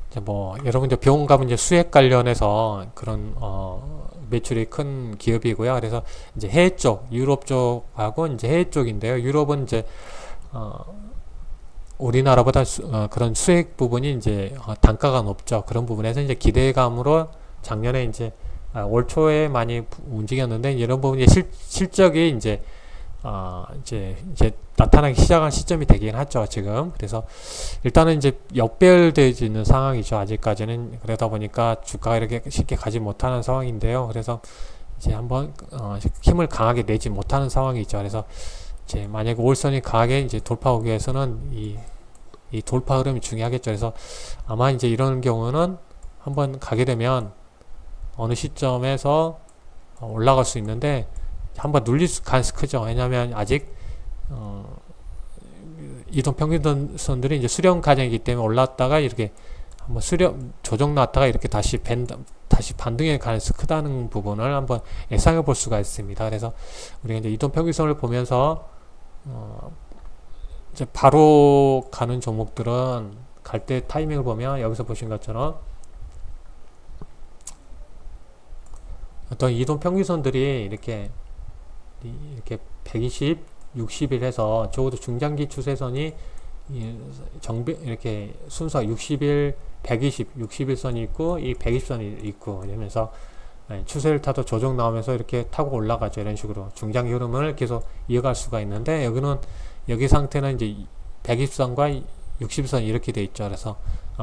이제 뭐 여러분 이제 병원 가면 이제 수액 관련해서 그런 매출이 큰 기업이고요. 그래서 이제 해외 쪽, 유럽 쪽하고 이제 해외 쪽인데요. 유럽은 이제 우리나라보다 그런 수액 부분이 이제 단가가 높죠. 그런 부분에서 이제 기대감으로 작년에 이제 올 초에 많이 움직였는데 이런 부분이 실적이 이제 나타나기 시작한 시점이 되긴 하죠, 지금. 그래서 일단은 이제 역배열되어지는 상황이죠, 아직까지는. 그러다 보니까 주가가 이렇게 쉽게 가지 못하는 상황인데요. 그래서 이제 한번 힘을 강하게 내지 못하는 상황이죠. 그래서 이제 만약에 올선이 강하게 이제 돌파하기 위해서는 이 돌파 흐름이 중요하겠죠. 그래서 아마 이제 이런 경우는 한번 가게 되면 어느 시점에서 올라갈 수 있는데 한번 눌릴 가능성이 크죠. 왜냐하면 아직 이동 평균선들이 이제 수렴 과정이기 때문에 올랐다가 이렇게 한번 조정 나왔다가 이렇게 다시 반등의 가능성이 크다는 부분을 한번 예상해 볼 수가 있습니다. 그래서 우리가 이제 이동 평균선을 보면서 이제 바로 가는 종목들은 갈 때 타이밍을 보면 여기서 보신 것처럼 어떤 이동 평균선들이 이렇게 120, 60일 해서 적어도 중장기 추세선이 이렇게 순서 60일, 120, 60일선이 있고 이 120선이 있고 이러면서 추세를 타도 조정 나오면서 이렇게 타고 올라가죠. 이런 식으로 중장기 흐름을 계속 이어갈 수가 있는데 여기 상태는 이제 120선과 60선 이렇게 돼 있죠. 그래서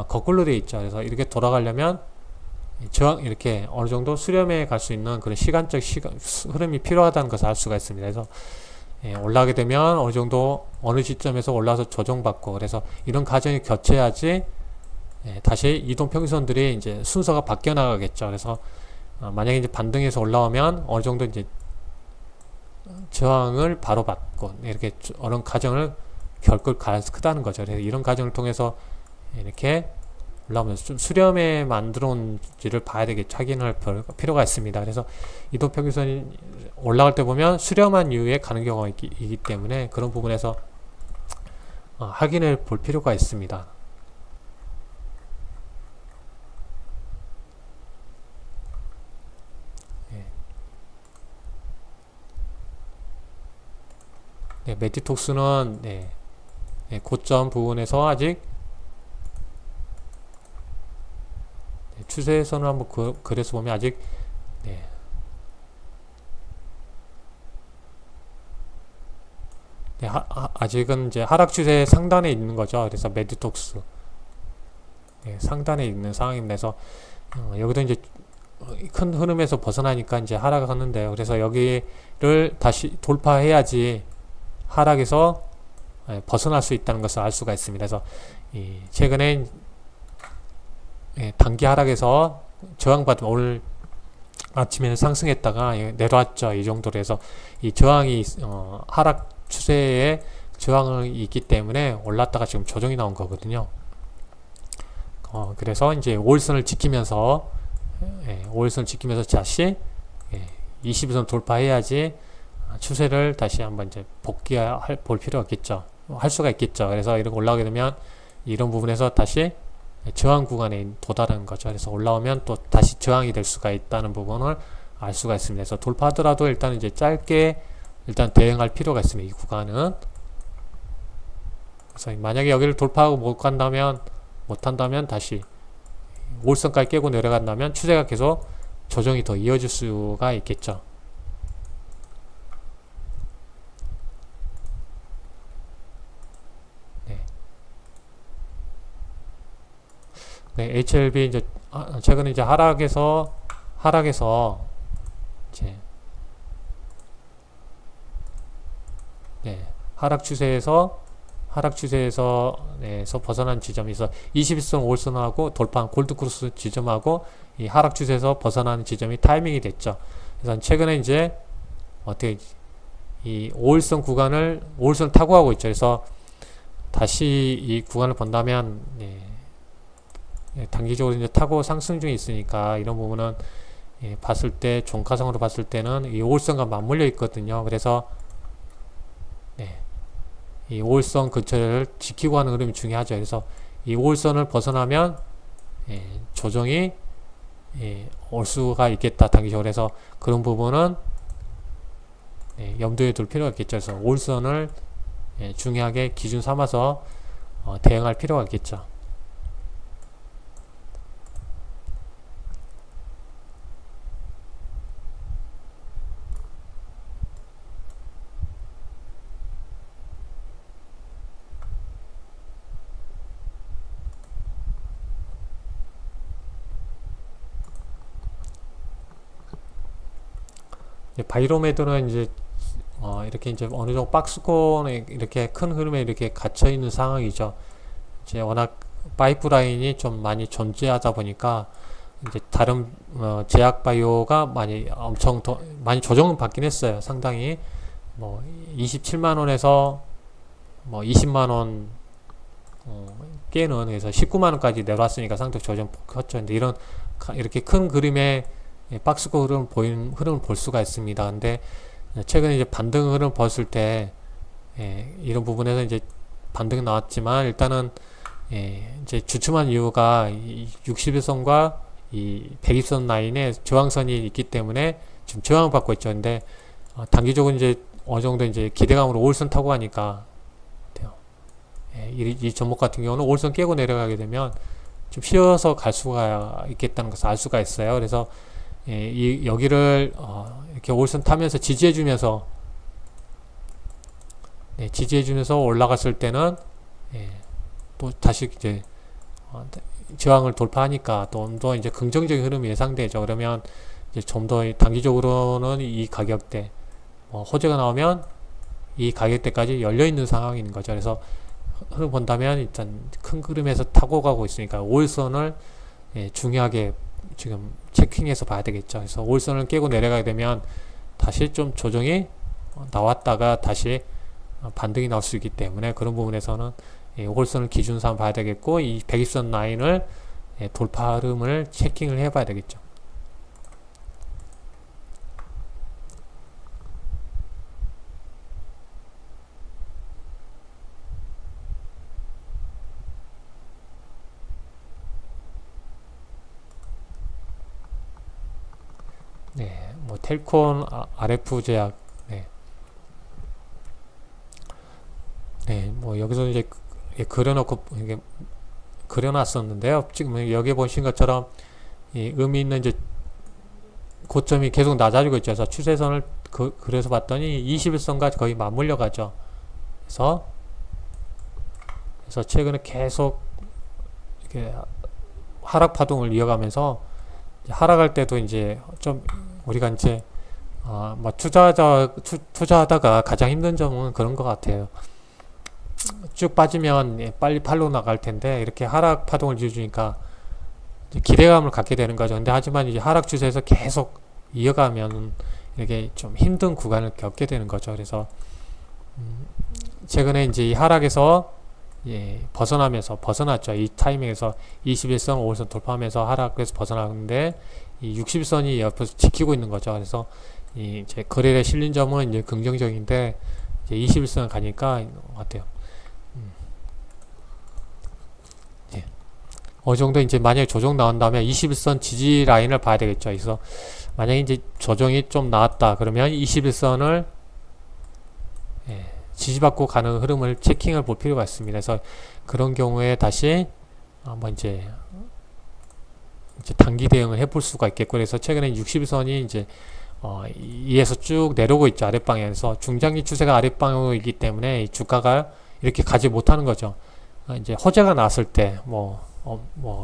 거꾸로 돼 있죠. 그래서 이렇게 돌아가려면 이렇게 어느 정도 수렴해 갈 수 있는 그런 시간적 흐름이 필요하다는 것을 알 수가 있습니다. 그래서 올라가게 되면 어느 정도 어느 시점에서 올라서 조정받고 그래서 이런 과정이 겹쳐야지 다시 이동 평균선들이 이제 순서가 바뀌어 나가겠죠. 그래서 만약에 이제 반등해서 올라오면 어느 정도 이제 저항을 바로 받고 이렇게 어느 과정을 겪을 가능성이 크다는 거죠. 그래서 이런 과정을 통해서 이렇게 올라오면서 좀 수렴에 만들어 온지를 봐야 되겠죠. 확인할 필요가 있습니다. 그래서 이동 평균선이 올라갈 때 보면 수렴한 이후에 가는 경우가 있기 때문에 그런 부분에서 확인해 볼 필요가 있습니다. 메디톡스는 고점 부분에서 아직 추세선을 한번 그래서 보면 아직 아직은 이제 하락 추세 상단에 있는 거죠. 그래서 메디톡스 상단에 있는 상황입니다. 그래서 여기도 이제 큰 흐름에서 벗어나니까 이제 하락하는데요. 그래서 여기를 다시 돌파해야지 하락에서 벗어날 수 있다는 것을 알 수가 있습니다. 그래서 최근에 단기 하락에서 저항받은 오늘 아침에는 상승했다가 내려왔죠. 이 정도로 해서 이 저항이 하락 추세에 저항이 있기 때문에 올랐다가 지금 조정이 나온 거거든요. 그래서 이제 5일선을 지키면서 5일선을 지키면서 다시 20일선 돌파해야지 추세를 다시 한번 이제 볼 필요가 있겠죠. 할 수가 있겠죠. 그래서 이렇게 올라오게 되면 이런 부분에서 다시 저항 구간에 도달하는 거죠. 그래서 올라오면 또 다시 저항이 될 수가 있다는 부분을 알 수가 있습니다. 그래서 돌파하더라도 일단 이제 짧게 일단 대응할 필요가 있습니다. 이 구간은. 그래서 만약에 여기를 돌파하고 못한다면 다시 5일선까지 깨고 내려간다면 추세가 계속 조정이 더 이어질 수가 있겠죠. HLB 이제 최근에 이제 하락에서 이제 하락 추세에서 벗어난 지점에서 21선 5일선하고 돌파한 골드크로스 지점하고 이 하락 추세에서 벗어나는 지점이 타이밍이 됐죠. 그래서 최근에 이제 어떻게 이 5일선 구간을 5일선 타고 가고 있죠. 그래서 다시 이 구간을 본다면 단기적으로 이제 타고 상승 중에 있으니까 이런 부분은 봤을 때 종가상으로 봤을 때는 이 5일선과 맞물려 있거든요. 그래서 이 5일선 근처를 지키고 하는 흐름이 중요하죠. 그래서 이 5일선을 벗어나면 조정이 올 수가 있겠다 단기적으로. 해서 그런 부분은 염두에 둘 필요가 있겠죠. 그래서 5일선을 중요하게 기준 삼아서 대응할 필요가 있겠죠. 바이로메들은 이제 이렇게 이제 어느 정도 박스권에 이렇게 큰 흐름에 이렇게 갇혀 있는 상황이죠. 이제 워낙 파이프라인이 좀 많이 존재하다 보니까 이제 다른 제약 바이오가 많이 엄청 더 많이 조정은 받긴 했어요. 상당히 뭐 27만 원에서 뭐 20만 원 깨는, 그래서 19만 원까지 내려왔으니까 상당 조정 컸죠. 근데 이렇게 큰 그림의 박스권 흐름을 볼 수가 있습니다. 근데 최근에 이제 반등 흐름을 봤을 때 이런 부분에서 이제 반등이 나왔지만 일단은 이제 주춤한 이유가 이 60일선과 이 120선 라인에 저항선이 있기 때문에 지금 저항을 받고 있죠. 근데 단기적으로 이제 어느 정도 이제 기대감으로 5일선 타고 가니까 돼요. 이 종목 같은 경우는 5일선 깨고 내려가게 되면 좀 쉬어서 갈 수가 있겠다는 것을 알 수가 있어요. 그래서 여기를 이렇게 5일선 타면서 지지해주면서 올라갔을 때는 또 다시 이제 저항을 돌파하니까 좀 더 이제 긍정적인 흐름이 예상되죠. 그러면 이제 좀 더 단기적으로는 이 가격대 호재가 나오면 이 가격대까지 열려 있는 상황인 거죠. 그래서 흐름 본다면 일단 큰 흐름에서 타고 가고 있으니까 5일선을 중요하게 지금 체킹해서 봐야 되겠죠. 그래서 5일선을 깨고 내려가게 되면 다시 좀 조정이 나왔다가 다시 반등이 나올 수 있기 때문에 그런 부분에서는 5일선을 기준 삼아 봐야 되겠고, 이 120선 라인을 돌파 흐름을 체킹을 해 봐야 되겠죠. 뭐 텔콘, RF 제약, 뭐 여기서 이제 그려놓고 이게 그려놨었는데요. 지금 여기 보신 것처럼 이 의미 있는 이제 고점이 계속 낮아지고 있죠. 그래서 추세선을 그래서 봤더니 21선까지 거의 맞물려 가죠. 그래서 최근에 계속 이렇게 하락 파동을 이어가면서 하락할 때도 이제 좀 우리가 이제 뭐 투자하다가 가장 힘든 점은 그런 것 같아요. 쭉 빠지면 빨리 팔로 나갈 텐데 이렇게 하락 파동을 이어주니까 기대감을 갖게 되는 거죠. 근데 하지만 이제 하락 추세에서 계속 이어가면 이렇게 좀 힘든 구간을 겪게 되는 거죠. 그래서 최근에 이제 이 하락에서 벗어났죠. 이 타이밍에서 21선, 5일선 돌파하면서 하락에서 벗어나는데 이 60선이 옆에서 지키고 있는 거죠. 그래서 이제 거래에 실린 점은 이제 긍정적인데 이제 21선 가니까 어때요? 어느 정도 이제 만약에 조정 나온다면 21선 지지 라인을 봐야 되겠죠. 그래서 만약에 이제 조정이 좀 나왔다 그러면 21선을 지지받고 가는 흐름을 체킹을 볼 필요가 있습니다. 그래서 그런 경우에 다시 한번 이제 단기 대응을 해볼 수가 있겠고, 그래서 최근에 60선이 이제 이에서 쭉 내려오고 있죠. 아랫방향에서 중장기 추세가 아랫방향이기 때문에 이 주가가 이렇게 가지 못하는 거죠. 이제 호재가 나왔을 때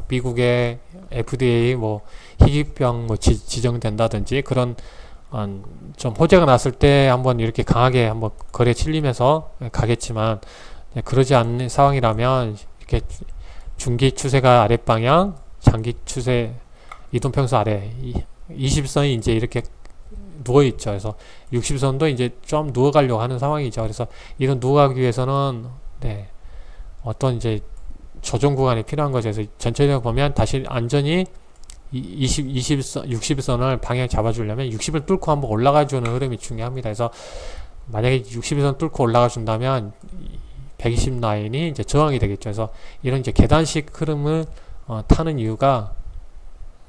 미국의 FDA 희귀병 지정된다든지 그런 좀 호재가 났을 때 한번 이렇게 강하게 한번 거래 칠리면서 가겠지만, 그러지 않는 상황이라면 이렇게 중기 추세가 아랫방향, 장기 추세 이동평수 아래 20선이 이제 이렇게 누워 있죠. 그래서 60선도 이제 좀 누워 가려고 하는 상황이죠. 그래서 이런 누워 가기 위해서는 네, 어떤 이제 조정 구간이 필요한 거죠. 그래서 전체적으로 보면 다시 안전히 20선, 60선을 방향 잡아주려면 60을 뚫고 한번 올라가 주는 흐름이 중요합니다. 그래서 만약에 60선 뚫고 올라가 준다면 120 라인이 이제 저항이 되겠죠. 그래서 이런 이제 계단식 흐름을 타는 이유가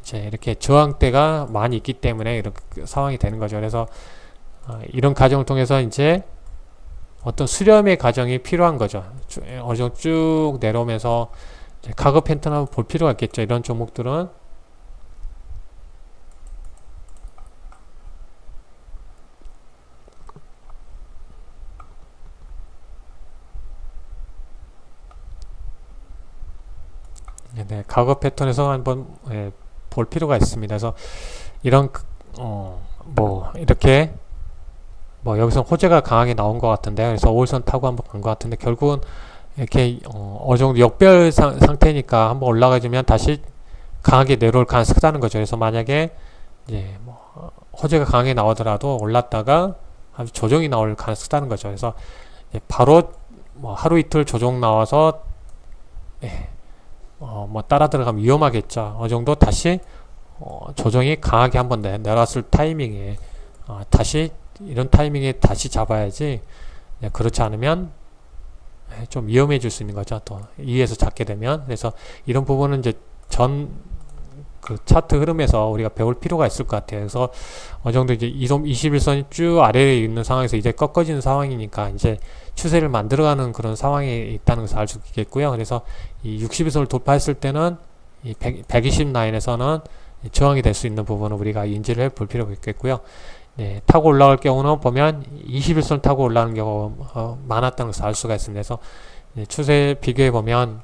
이제 이렇게 저항대가 많이 있기 때문에 이런 상황이 되는 거죠. 그래서 이런 과정을 통해서 이제 어떤 수렴의 과정이 필요한 거죠. 어느 정도 쭉 내려오면서 카거 패턴 한번 볼 필요가 있겠죠. 이런 종목들은 네, 카거 패턴에서 한번 볼 필요가 있습니다. 그래서 이런 뭐 이렇게 뭐 여기서 호재가 강하게 나온 것 같은데, 그래서 5일선 타고 한번 간 것 같은데 결국은 이렇게 어느 정도 역별 상태니까 한번 올라가주면 다시 강하게 내려올 가능성이 크다는 거죠. 그래서 만약에 이제 뭐 호재가 강하게 나오더라도 올랐다가 아주 조정이 나올 가능성이 크다는 거죠. 그래서 바로 뭐 하루 이틀 조정 나와서 뭐 따라 들어가면 위험하겠죠. 어느 정도 다시 조정이 강하게 한번 내려왔을 타이밍에 다시 이런 타이밍에 다시 잡아야지. 그렇지 않으면 좀 위험해질 수 있는 거죠. 또 위에서 잡게 되면. 그래서 이런 부분은 이제 그 차트 흐름에서 우리가 배울 필요가 있을 것 같아요. 그래서 어느 정도 이제 21선이 쭉 아래에 있는 상황에서 이제 꺾어지는 상황이니까 이제 추세를 만들어가는 그런 상황에 있다는 것을 알 수 있겠고요. 그래서 이 61선을 돌파했을 때는 이 120 라인에서는 저항이 될 수 있는 부분을 우리가 인지를 해볼 필요가 있겠고요. 네, 타고 올라갈 경우는 보면 21선 타고 올라가는 경우가 많았다는 것을 알 수가 있습니다. 그래서 추세 비교해 보면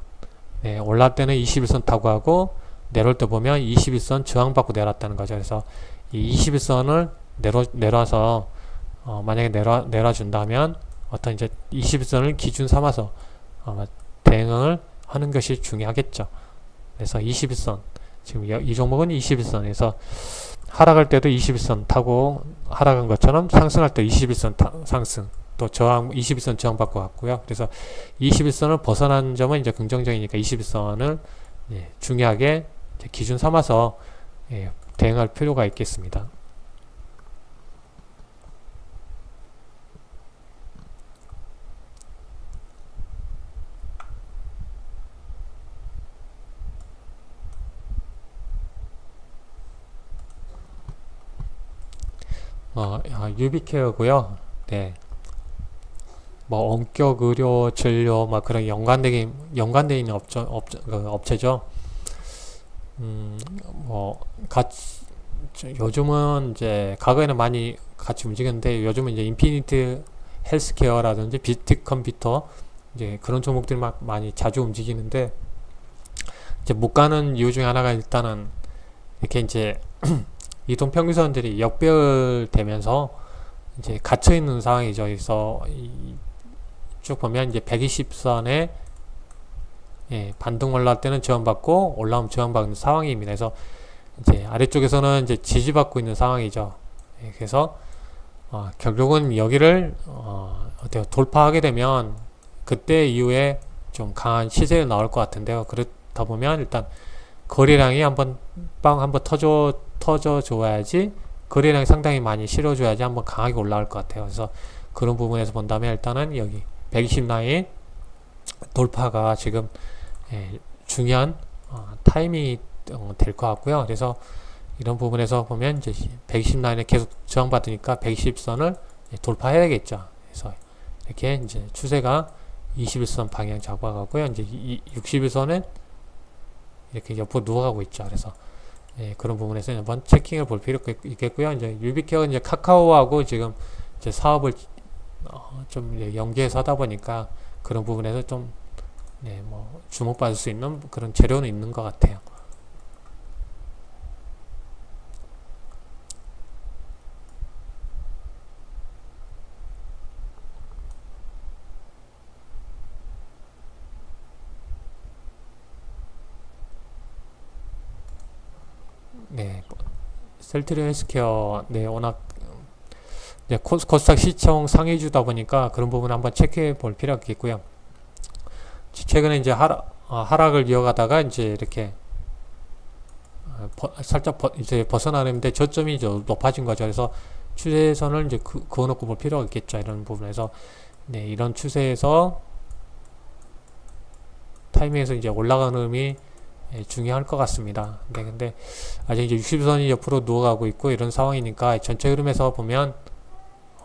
올라갈 때는 21선 타고 하고 내려올 때 보면 21선 저항받고 내려왔다는 거죠. 그래서 이 21선을 내려와서 만약에 내려와 준다면 어떤 이제 21선을 기준 삼아서 대응을 하는 것이 중요하겠죠. 그래서 21선, 지금 이 종목은 21선에서 하락할 때도 21선 타고 하락한 것처럼 상승할 때 21선 상승, 또 저항 21선 저항받고 갔고요. 그래서 21선을 벗어난 점은 이제 긍정적이니까 21선을 중요하게 기준 삼아서 대응할 필요가 있겠습니다. 유비케어고요. 네. 뭐 원격 의료 진료 막 그런 연관되어 있는 업체죠. 뭐 같이 요즘은 이제 과거에는 많이 같이 움직였는데 요즘은 이제 인피니트 헬스케어라든지 비트 컴퓨터 이제 그런 종목들이 막 많이 자주 움직이는데 이제 못 가는 이유 중에 하나가 일단은 이렇게 이제 이동평균선들이 역별되면서 이제 갇혀 있는 상황이죠. 그래서 쭉 보면 이제 120선에 반등 올라올 때는 저항받고 올라오면 저항받는 상황입니다. 그래서 이제 아래쪽에서는 이제 지지받고 있는 상황이죠. 그래서 결국은 여기를 돌파하게 되면 그때 이후에 좀 강한 시세가 나올 것 같은데요. 그렇다 보면 일단 거래량이 한번 터져 줘야지, 거래량이 상당히 많이 실어줘야지 한번 강하게 올라갈 것 같아요. 그래서 그런 부분에서 본다면 일단은 여기 120 라인 돌파가 지금 중요한 타이밍이 될 것 같고요. 그래서 이런 부분에서 보면 이제 120 라인에 계속 저항받으니까 120선을 돌파해야겠죠. 그래서 이렇게 이제 추세가 21선 방향 잡아가고요. 이제 61선은 이렇게 옆으로 누워가고 있죠. 그래서 그런 부분에서 한번 체킹을 볼 필요가 있겠고요. 이제 유비케어 이제 카카오하고 지금 이제 사업을 좀 연계해서 하다 보니까 그런 부분에서 좀 뭐 주목받을 수 있는 그런 재료는 있는 것 같아요. 셀트리온 헬스케어 워낙 이제 코스닥 시총 상위주다 보니까 그런 부분 한번 체크해 볼 필요가 있겠고요. 최근에 이제 하락을 이어가다가 이제 이렇게 살짝 이제 벗어나는데 저점이 이제 높아진 거죠. 그래서 추세선을 이제 그어놓고 볼 필요가 있겠죠. 이런 부분에서 네, 이런 추세에서 타이밍에서 이제 올라가는 음이 중요할 것 같습니다. 네, 근데 아직 이제 60선이 옆으로 누워가고 있고 이런 상황이니까 전체 흐름에서 보면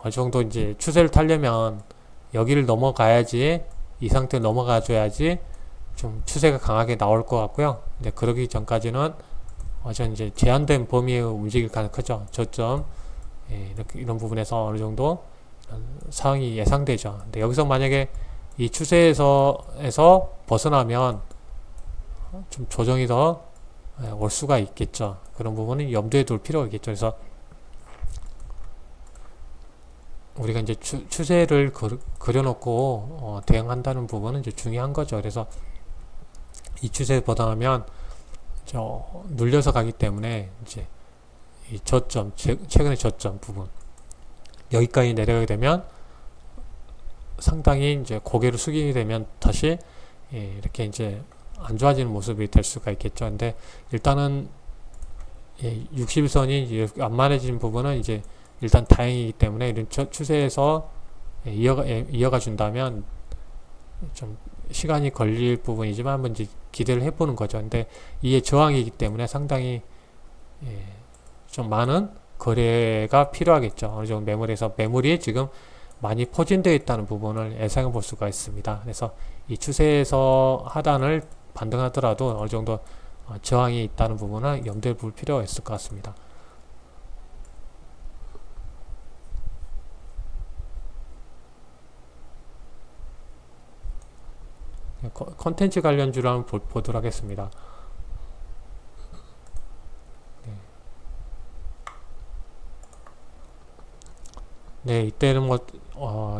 어느 정도 이제 추세를 타려면 여기를 넘어가야지, 이 상태를 넘어가 줘야지 좀 추세가 강하게 나올 것 같고요. 근데 그러기 전까지는 전 이제 제한된 범위에 움직일 가능성이 크죠. 저점 이렇게 이런 부분에서 어느 정도 상황이 예상되죠. 근데 여기서 만약에 이 추세에서 벗어나면 좀 조정이 더 올 수가 있겠죠. 그런 부분은 염두에 둘 필요가 있겠죠. 그래서 우리가 이제 추세를 그려놓고 대응한다는 부분은 이제 중요한 거죠. 그래서 이 추세에 벗어나면 눌려서 가기 때문에 이제 이 저점, 최근의 저점 부분 여기까지 내려가게 되면 상당히 이제 고개를 숙이게 되면 다시 이렇게 이제 안 좋아지는 모습이 될 수가 있겠죠. 근데 일단은 60선이 완만해진 부분은 이제 일단 다행이기 때문에 이런 추세에서 이어가 준다면 좀 시간이 걸릴 부분이지만 한번 이제 기대를 해보는 거죠. 근데 이게 저항이기 때문에 상당히 좀 많은 거래가 필요하겠죠. 어느 정도 매물이 지금 많이 포진되어 있다는 부분을 예상해 볼 수가 있습니다. 그래서 이 추세에서 하단을 반등하더라도 어느 정도 저항이 있다는 부분을 염두에 볼 필요가 있을 것 같습니다. 컨텐츠 관련주를 한번 보도록 하겠습니다. 네, 이때는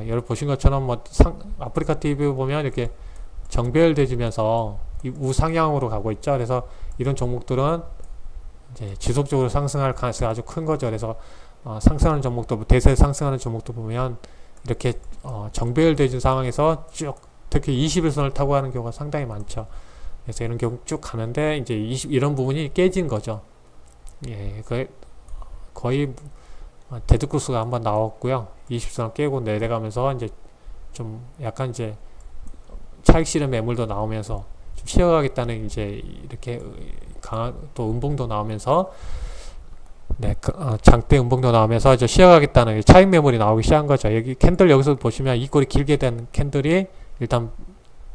여러분 보신 것처럼 아프리카 TV 보면 이렇게 정배열돼지면서 우상향으로 가고 있죠. 그래서 이런 종목들은 이제 지속적으로 상승할 가능성이 아주 큰 거죠. 그래서 상승하는 종목도, 대세 상승하는 종목도 보면 이렇게 정배열돼진 상황에서 쭉 특히 21선을 타고 가는 경우가 상당히 많죠. 그래서 이런 경우 쭉 가는데 이제 이런 부분이 깨진 거죠. 예, 거의 데드크로스가 한번 나왔고요. 20선 깨고 내려가면서 이제 좀 약간 이제 차익 실현 매물도 나오면서 좀 쉬어가겠다는 이제 이렇게 강한 또 음봉도 나오면서 장대 음봉도 나오면서 이제 쉬어가겠다는 차익 매물이 나오기 시작한 거죠. 여기 캔들 여기서 보시면 이 꼴이 길게 된 캔들이 일단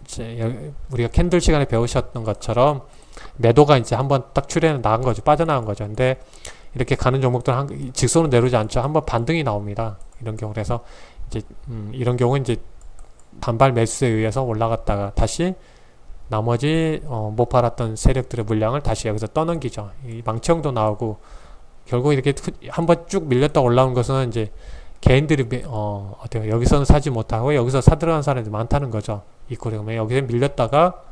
이제 우리가 캔들 시간에 배우셨던 것처럼 매도가 이제 한번 딱 출현해 나간 거죠. 빠져나간 거죠. 근데 이렇게 가는 종목들은 직선으로 내려오지 않죠. 한번 반등이 나옵니다. 이런 경우. 그래서 이제 이런 경우는 이제 반발 매수에 의해서 올라갔다가 다시 나머지 못 팔았던 세력들의 물량을 다시 여기서 떠넘기죠. 이 망치형도 나오고 결국 이렇게 한번 쭉 밀렸다 올라온 것은 이제 개인들이 어때요? 여기서는 사지 못하고 여기서 사들어간 사람들이 많다는 거죠. 이 꼴에 보면 여기서 밀렸다가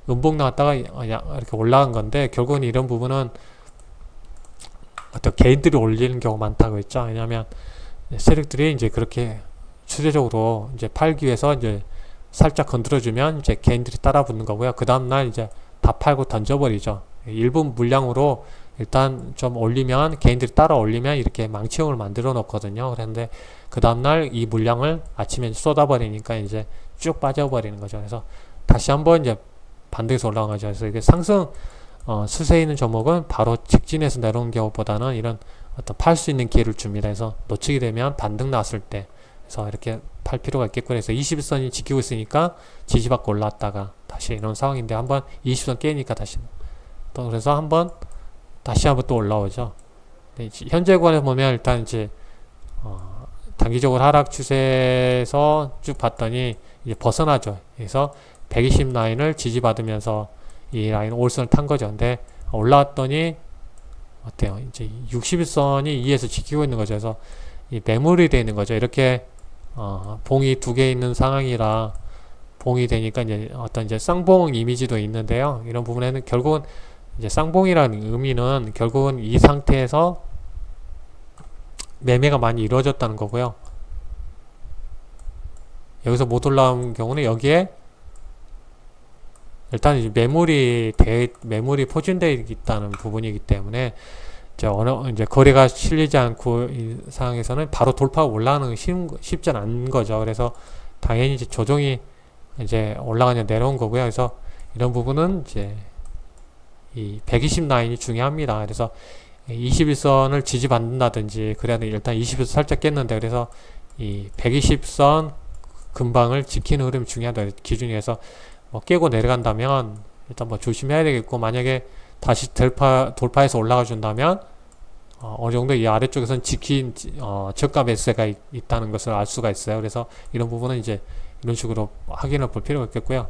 음봉 나왔다가 이렇게 올라간 건데 결국은 이런 부분은 어떤 개인들이 올리는 경우가 많다고 했죠. 왜냐하면 세력들이 이제 그렇게 추세적으로 이제 팔기 위해서 이제 살짝 건드려주면 이제 개인들이 따라 붙는 거고요. 그 다음날 이제 다 팔고 던져버리죠. 일부 물량으로 일단 좀 올리면 개인들이 따라 올리면 이렇게 망치형을 만들어 놓거든요. 그런데 그 다음날 이 물량을 아침에 쏟아버리니까 이제 쭉 빠져버리는 거죠. 그래서 다시 한번 이제 반등해서 올라간 거죠. 그래서 이게 상승 수세에 있는 종목은 바로 직진해서 내려오는 경우보다는 이런 어떤 팔 수 있는 기회를 줍니다. 그래서 놓치게 되면 반등 났을 때 그래서 이렇게 팔 필요가 있겠고 그래서 21선이 지키고 있으니까 지지받고 올라왔다가 다시 이런 상황인데 한번 20선 깨니까 다시 또 그래서 다시 한번 또 올라오죠. 네, 현재 구간에서 보면 일단 이제 단기적으로 하락 추세에서 쭉 봤더니 이제 벗어나죠. 그래서 120 라인을 지지받으면서 이 라인 5선을 탄 거죠. 근데 올라왔더니 어때요? 이제 61선이 2에서 지키고 있는 거죠. 그래서 이 매물이 되어 있는 거죠. 이렇게 봉이 두 개 있는 상황이라 봉이 되니까 이제 어떤 이제 쌍봉 이미지도 있는데요. 이런 부분에는 결국은 이제 쌍봉이라는 의미는 결국은 이 상태에서 매매가 많이 이루어졌다는 거고요. 여기서 못 올라온 경우는 여기에 일단 이제 매물이 포진되어 있다는 부분이기 때문에 이제 거래가 실리지 않고 이 상황에서는 바로 돌파가 올라가는 쉽지 않은 거죠. 그래서 당연히 이제 조정이 이제 올라가냐 내려온 거고요. 그래서 이런 부분은 이제 이 120 라인이 중요합니다. 그래서 21선을 지지받는다든지 그래야 일단 21선 살짝 깼는데 그래서 이 120선 근방을 지키는 흐름이 중요하다. 기준에서 뭐 깨고 내려간다면 일단 뭐 조심해야 되겠고, 만약에 다시 돌파해서 올라가 준다면 어느 정도 이 아래쪽에서는 지킨 저가 매수세가 있다는 것을 알 수가 있어요. 그래서 이런 부분은 이제 이런 식으로 확인을 볼 필요가 있겠고요.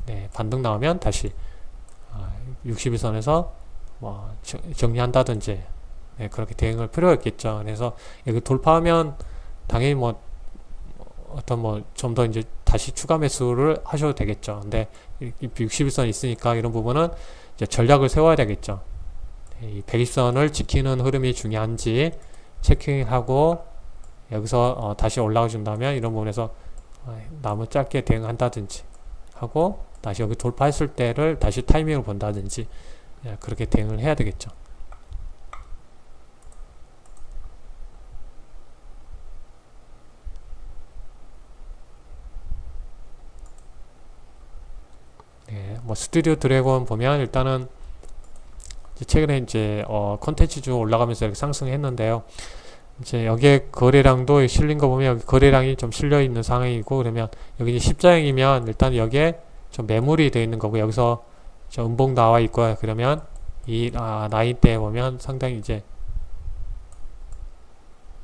네, 반등 나오면 다시 61선에서 뭐 정리한다든지 네, 그렇게 대응할 필요가 있겠죠. 그래서 여기 돌파하면 당연히 뭐 어떤 뭐 좀 더 이제 다시 추가 매수를 하셔도 되겠죠. 근데 61선 있으니까 이런 부분은 이제 전략을 세워야 되겠죠. 이 120선을 지키는 흐름이 중요한지 체킹하고 여기서 다시 올라가 준다면 이런 부분에서 나무 짧게 대응한다든지 하고 다시 여기 돌파했을 때를 다시 타이밍을 본다든지 그렇게 대응을 해야 되겠죠. 네, 뭐 스튜디오 드래곤 보면 일단은 최근에 이제 콘텐츠주 올라가면서 이렇게 상승했는데요. 이제 여기에 거래량도 실린 거 보면 여기 거래량이 좀 실려 있는 상황이고, 그러면 여기 이제 십자형이면 일단 여기에 좀 매물이 되어 있는 거고, 여기서 음봉 나와 있고요. 그러면 이 라인대에 보면 상당히 이제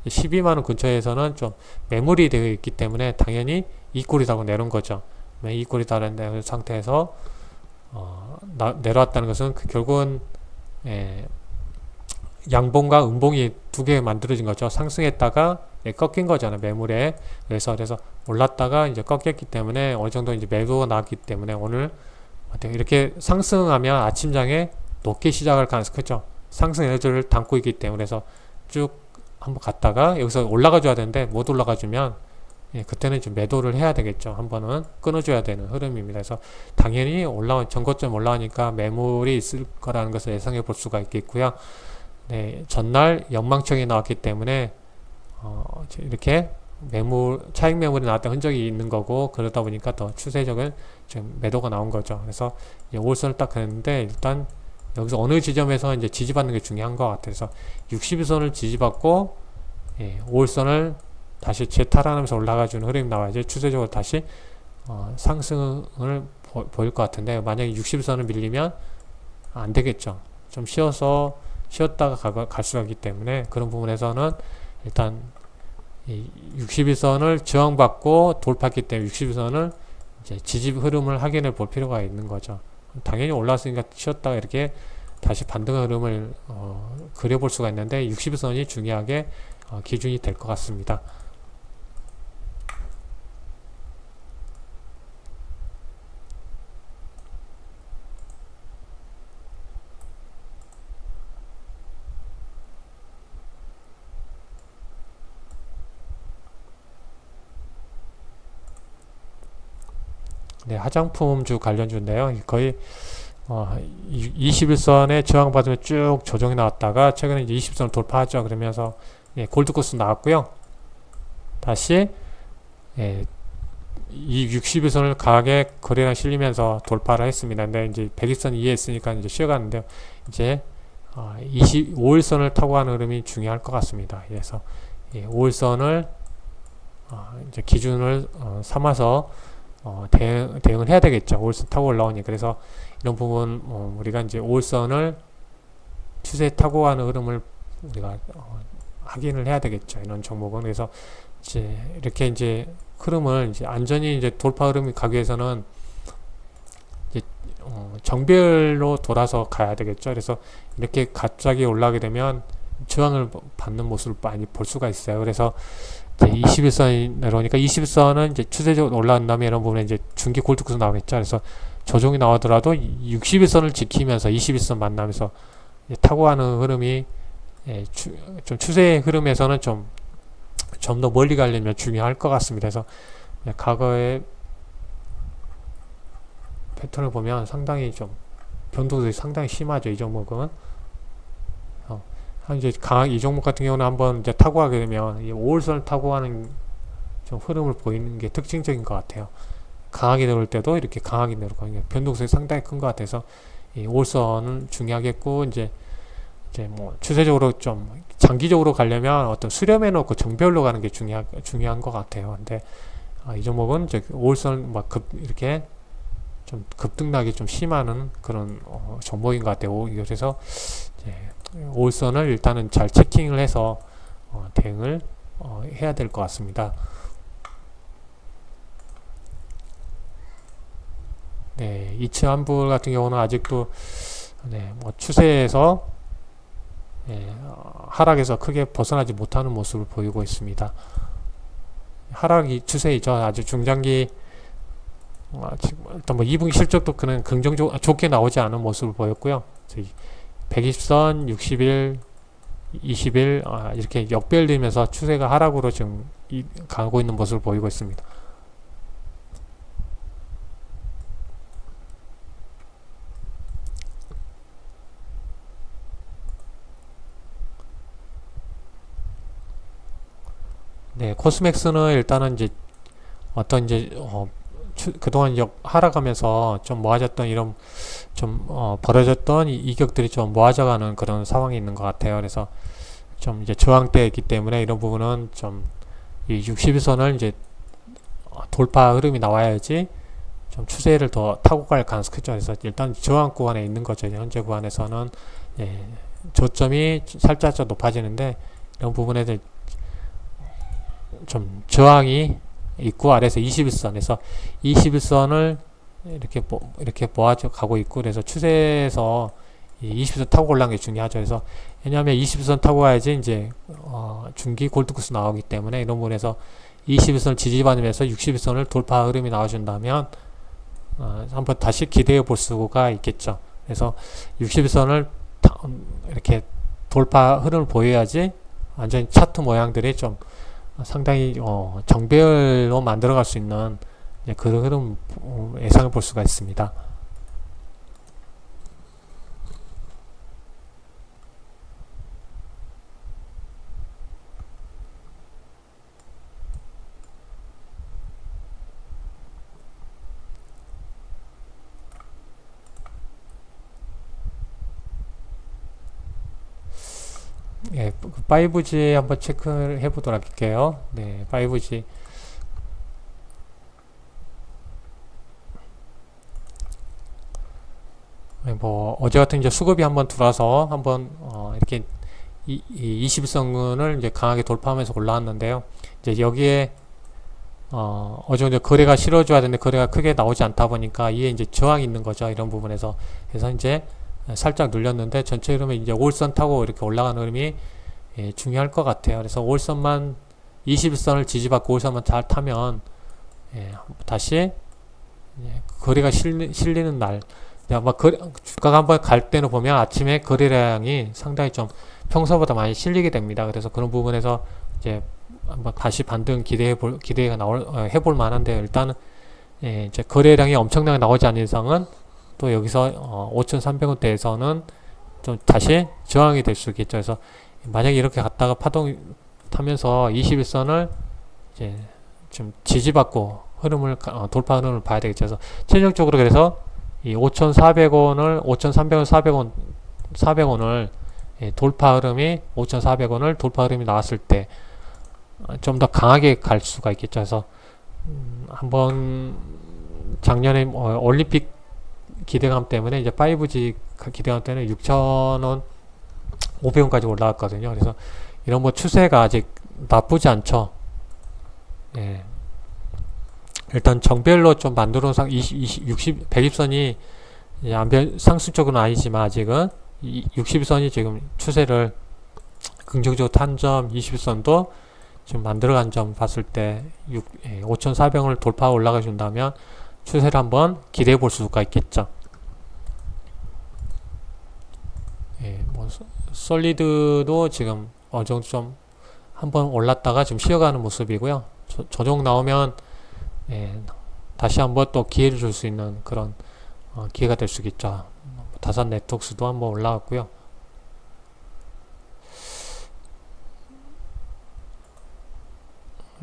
12만원 근처에서는 좀 매물이 되어 있기 때문에 당연히 이 꼴이 다고 내려온 거죠. 이 꼴이 다른 상태에서 내려왔다는 것은 결국은 양봉과 음봉이 두 개 만들어진 거죠. 상승했다가 꺾인 거잖아요, 매물에. 그래서 올랐다가 이제 꺾였기 때문에 어느 정도 이제 매도가 나왔기 때문에 오늘 이렇게 상승하면 아침장에 높게 시작할 가능성이 크죠. 상승 에너지를 담고 있기 때문에. 그래서 쭉 한번 갔다가 여기서 올라가 줘야 되는데 못 올라가 주면 그때는 좀 매도를 해야 되겠죠. 한 번은 끊어줘야 되는 흐름입니다. 그래서 당연히 전고점 올라오니까 매물이 있을 거라는 것을 예상해 볼 수가 있겠고요. 네, 전날 연망청이 나왔기 때문에 이렇게 차익 매물이 나왔던 흔적이 있는 거고, 그러다 보니까 더 추세적인 좀 매도가 나온 거죠. 그래서 5월선을 딱 그랬는데 일단 여기서 어느 지점에서 이제 지지받는 게 중요한 것 같아요. 그래서 62선을 지지받고 5월선을 다시 재탈환하면서 올라가주는 흐름이 나와야지 추세적으로 다시 상승을 보일 것 같은데, 만약에 60선을 밀리면 안 되겠죠. 좀 쉬었다가 갈 수가 있기 때문에 그런 부분에서는 일단 61선을 저항받고 돌파했기 때문에 61선을 이제 지지 흐름을 확인해 볼 필요가 있는 거죠. 당연히 올라왔으니까 쉬었다가 이렇게 다시 반등 흐름을 그려볼 수가 있는데 61선이 중요하게 기준이 될 것 같습니다. 네, 화장품주 관련주인데요. 거의 21선에 저항받으면 쭉 조정이 나왔다가 최근에 이제 20선을 돌파하죠. 그러면서 골드코스 나왔고요. 다시 이 61선을 강하게 거래량 실리면서 돌파를 했습니다. 근데 이제 120선 이에 있으니까 이제 쉬어가는데요. 이제 25일선을 타고 가는 흐름이 중요할 것 같습니다. 그래서 5일선을 이제 기준을 삼아서 대응을 해야 되겠죠. 5일선 타고 올라오니. 그래서 이런 부분 우리가 이제 5일선을 추세 타고 가는 흐름을 우리가 확인을 해야 되겠죠. 이런 종목은. 그래서 이제 이렇게 이제 흐름을 이제 안전히 이제 돌파 흐름이 가기 위해서는 이제 정별로 돌아서 가야 되겠죠. 그래서 이렇게 갑자기 올라가게 되면 저항을 받는 모습을 많이 볼 수가 있어요. 그래서 21선이 내려오니까 21선은 이제 추세적으로 올라간 다음에 이런 부분에 이제 중기 골드코스 나오겠죠. 그래서 조정이 나오더라도 61선을 지키면서 21선 만나면서 타고 가는 흐름이 예, 좀 추세의 흐름에서는 좀 더 멀리 가려면 중요할 것 같습니다. 그래서 과거의 패턴을 보면 상당히 좀 변동들이 상당히 심하죠. 이 종목은. 이제 이 종목 같은 경우는 한번 이제 타고 가게 되면 이 5월선을 타고 가는 좀 흐름을 보이는 게 특징적인 것 같아요. 강하게 내려올 때도 이렇게 강하게 내려오고 변동성이 상당히 큰 것 같아서 이 5월선은 중요하겠고 이제 뭐 추세적으로 좀 장기적으로 가려면 어떤 수렴해 놓고 정배열로 가는 게 중요한 것 같아요. 근데 이 종목은 이제 5월선 막 이렇게 좀 급등락이 좀 심한 그런 종목인 것 같아요. 그래서 이제 5월선을 일단은 잘 체킹을 해서 대응을 해야 될 것 같습니다. 네, 이츠 환불 같은 경우는 아직도 뭐 추세에서 하락에서 크게 벗어나지 못하는 모습을 보이고 있습니다. 하락이 추세이죠. 아주 중장기 일단 뭐 2분기 실적도 그는 좋게 나오지 않은 모습을 보였고요. 120선, 60일, 20일 이렇게 역배열되면서 추세가 하락으로 지금 가고 있는 모습을 보이고 있습니다. 네, 코스맥스는 일단은 이제 어떤 이제 그동안 하락하면서 좀 모아졌던 이런 좀 벌어졌던 이격들이 좀 모아져가는 그런 상황이 있는 것 같아요. 그래서 좀 이제 저항대이기 때문에 이런 부분은 좀 이 60일선을 이제 돌파 흐름이 나와야지 좀 추세를 더 타고 갈 가능성이 크죠. 그래서 일단 저항 구간에 있는 거죠. 현재 구간에서는 저점이 살짝 좀 높아지는데 이런 부분에 좀 저항이 있고 아래에서 21선에서 21선을 이렇게 모아져 가고 있고 그래서 추세에서 20선 타고 올라가는 게 중요하죠. 그래서 왜냐하면 20선 타고 가야지 이제 중기 골드코스 나오기 때문에 이런 부분에서 21선을 지지받으면서 61선을 돌파 흐름이 나와준다면 한번 다시 기대해 볼 수가 있겠죠. 그래서 61선을 이렇게 돌파 흐름을 보여야지 완전히 차트 모양들이 좀 상당히 정배열로 만들어갈 수 있는 그런 흐름 예상해 볼 수가 있습니다. 예, 5G 한번 체크를 해보도록 할게요. 네, 5G. 뭐, 어제 같은 이제 수급이 한번 들어와서 한번, 이렇게, 이 21선을 이제 강하게 돌파하면서 올라왔는데요. 이제 여기에, 어느 정도 거래가 실어줘야 되는데 거래가 크게 나오지 않다 보니까 이에 이제 저항이 있는 거죠. 이런 부분에서. 그래서 이제 살짝 눌렸는데 전체 흐름이 이제 5일선 타고 이렇게 올라가는 흐름이 중요할 것 같아요. 그래서 5일선만 21선을 지지받고 5일선만 잘 타면 다시 거래가 실리는 날 아마 주가가 한번 갈 때는 보면 아침에 거래량이 상당히 좀 평소보다 많이 실리게 됩니다. 그래서 그런 부분에서 이제 한번 다시 반등 기대가 해볼 만한데 일단은 이제 거래량이 엄청나게 나오지 않는 이상은 또 여기서 5,300원대에서는 좀 다시 저항이 될 수 있겠죠. 그래서 만약에 이렇게 갔다가 파동 타면서 21선을 이제 좀 지지받고 돌파 흐름을 봐야 되겠죠. 그래서 최종적으로 그래서 이 5,400원을 5,300원, 400원을 돌파 흐름이 5,400원을 돌파 흐름이 나왔을 때 좀 더 강하게 갈 수가 있겠죠. 그래서 한번 작년에 올림픽 기대감 때문에 이제 5G 기대감 때문에 6,000원 500원까지 올라갔거든요. 그래서 이런 뭐 추세가 아직 나쁘지 않죠. 예. 일단 정배열로 좀 만들어 놓은 120선이 상승적으로는 아니지만 아직은 60선이 지금 추세를 긍정적으로 탄 점, 20선도 지금 만들어간 점 봤을 때 5,400원을 돌파 올라가 준다면 추세를 한번 기대해 볼 수가 있겠죠. 뭐 솔리드도 지금 어느 정도 좀 한번 올랐다가 지금 쉬어가는 모습이고요. 조정 나오면 다시 한번 또 기회를 줄 수 있는 그런 기회가 될 수 있겠죠. 다산 네트워크스도 한번 올라갔고요.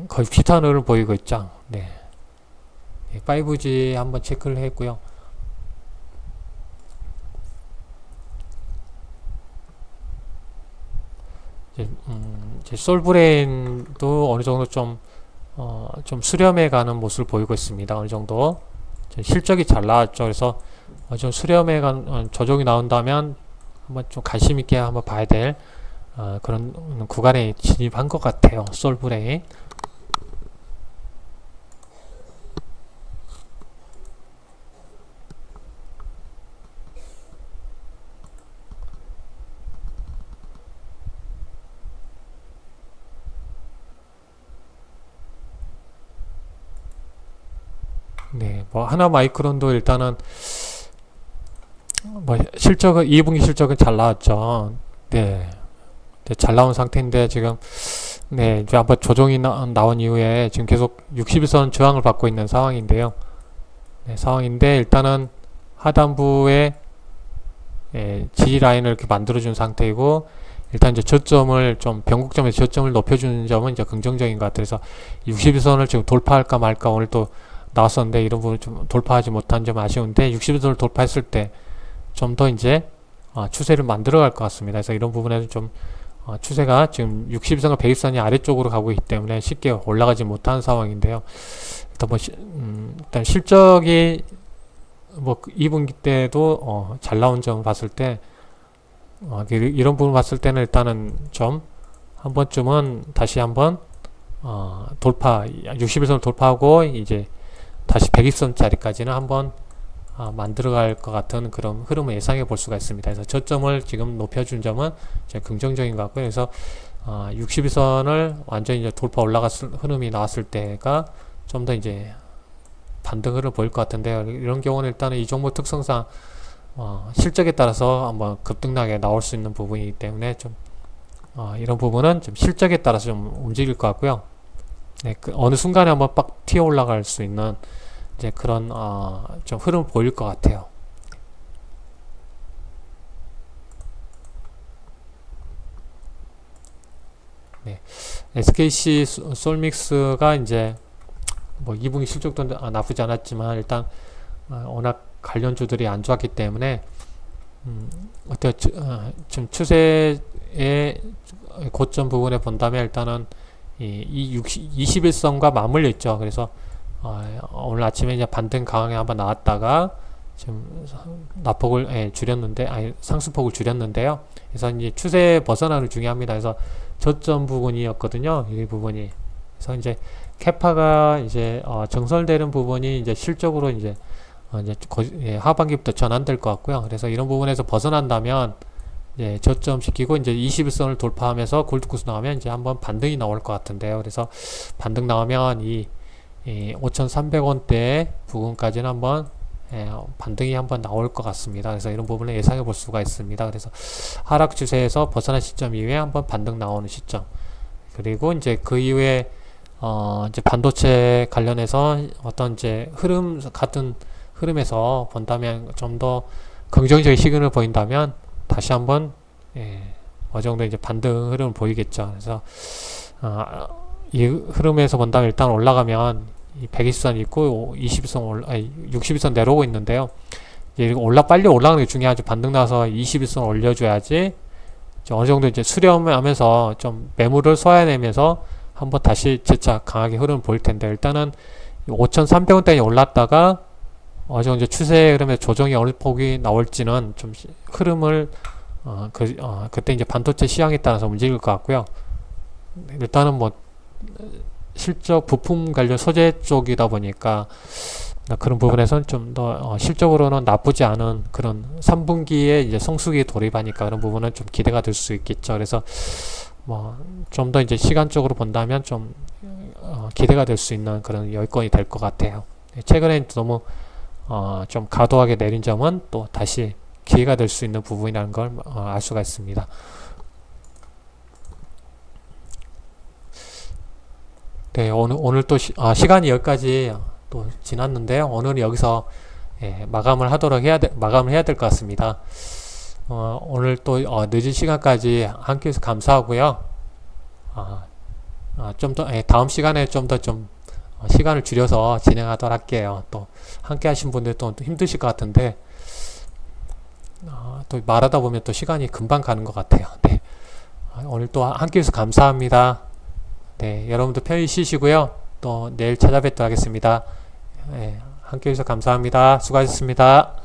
거의 비슷한 흐름을 보이고 있죠. 네. 5G 한번 체크를 했고요. 이제 솔브레인도 어느 정도 좀 수렴해 가는 모습을 보이고 있습니다. 어느 정도 실적이 잘 나왔죠. 그래서 좀 수렴해 간 조정이 나온다면 한번 좀 관심 있게 한번 봐야 될 그런 구간에 진입한 것 같아요. 솔브레인. 네, 뭐 하나마이크론도 일단은 뭐 실적은 2분기 실적은 잘 나왔죠. 네, 잘 나온 상태인데 지금 이제 한번 조정이 나온 이후에 지금 계속 60일선 저항을 받고 있는 상황인데요. 상황인데 일단은 하단부에 지지 라인을 이렇게 만들어준 상태이고 일단 이제 저점을 좀 변곡점에서 저점을 높여주는 점은 이제 긍정적인 것 같아요. 그래서 60일선을 지금 돌파할까 말까 오늘 또 나왔었는데 이런 부분을 좀 돌파하지 못한 점 아쉬운데 60일선을 돌파했을 때 좀 더 이제 추세를 만들어갈 것 같습니다. 그래서 이런 부분에서 좀 추세가 지금 60일선과 120선이 아래쪽으로 가고 있기 때문에 쉽게 올라가지 못하는 상황인데요. 일단 일단 실적이 뭐 2분기 때도 잘 나온 점 봤을 때 이런 부분 봤을 때는 일단은 좀 한 번쯤은 다시 한번 돌파 60일선을 돌파하고 이제 다시 120선짜리까지는 한번 만들어갈 것 같은 그런 흐름을 예상해 볼 수가 있습니다. 그래서 저점을 지금 높여준 점은 이제 긍정적인 것 같고요. 그래서 60일선을 완전히 이제 돌파 올라갔을 흐름이 나왔을 때가 좀 더 이제 반등 흐름을 보일 것 같은데요. 이런 경우는 일단은 이 종목 특성상 실적에 따라서 한번 급등락에 나올 수 있는 부분이기 때문에 좀 이런 부분은 좀 실적에 따라서 좀 움직일 것 같고요. 네, 어느 순간에 한번 빡 튀어 올라갈 수 있는 이제 그런 좀 흐름 보일 것 같아요. 네, SKC 솔믹스가 이제 뭐 2분기 실적도 나쁘지 않았지만 일단 워낙 관련주들이 안 좋았기 때문에 지금 추세의 고점 부분에 본다면 일단은 이 21선과 맞물려 있죠. 그래서 오늘 아침에 이제 반등 강하게 한번 나왔다가 지금 낙폭을 줄였는데 상승폭을 줄였는데요. 그래서 이제 추세 벗어나는 중요합니다. 그래서 저점 부분이었거든요. 이 부분이. 그래서 이제 캐파가 이제 정설되는 부분이 이제 실적으로 이제 하반기부터 전환될 것 같고요. 그래서 이런 부분에서 벗어난다면 저점 시키고 이제 21선을 돌파하면서 골드코스 나오면 이제 한번 반등이 나올 것 같은데요. 그래서 반등 나오면 이 5,300원대 부근까지는 한번 반등이 한번 나올 것 같습니다. 그래서 이런 부분을 예상해 볼 수가 있습니다. 그래서 하락 추세에서 벗어난 시점 이후에 한번 반등 나오는 시점. 그리고 이제 그 이후에 이제 반도체 관련해서 어떤 이제 같은 흐름에서 본다면 좀 더 긍정적인 시그널을 보인다면 다시 한번 어느 정도 이제 반등 흐름을 보이겠죠. 그래서 이 흐름에서 본다면 일단 올라가면 이 120선 있고 60선 내려오고 있는데요. 이제 빨리 올라가는 게 중요하죠. 반등 나서 21선 올려줘야지 어느 정도 이제 수렴하면서 좀 매물을 쏘아내면서 한번 다시 재차 강하게 흐름을 보일 텐데 일단은 5,300원대에 올랐다가 어느 정도 추세 흐름에 조정이 어느 폭이 나올지는 좀 흐름을 그때 이제 반도체 시황에 따라서 움직일 것 같고요. 일단은 뭐 실적 부품 관련 소재 쪽이다 보니까 그런 부분에서는 좀 더 실적으로는 나쁘지 않은 그런 3분기에 이제 성수기에 돌입하니까 그런 부분은 좀 기대가 될 수 있겠죠. 그래서 뭐 좀 더 이제 시간적으로 본다면 좀 기대가 될 수 있는 그런 여건이 될 것 같아요. 최근에 너무 좀 과도하게 내린 점은 또 다시 기회가 될 수 있는 부분이라는 걸 알 수가 있습니다. 네, 오늘 또 시간이 여기까지 또 지났는데요. 오늘은 여기서 마감을 해야 될 것 같습니다. 오늘 또 늦은 시간까지 함께 해서 감사하고요. 좀 더 다음 시간에 좀 더 시간을 줄여서 진행하도록 할게요. 또 함께 하신 분들 또 힘드실 것 같은데 또 말하다 보면 또 시간이 금방 가는 것 같아요. 네. 오늘 또 함께 해서 감사합니다. 네, 여러분도 편히 쉬시고요. 또 내일 찾아뵙도록 하겠습니다. 함께 해주셔서 감사합니다. 수고하셨습니다.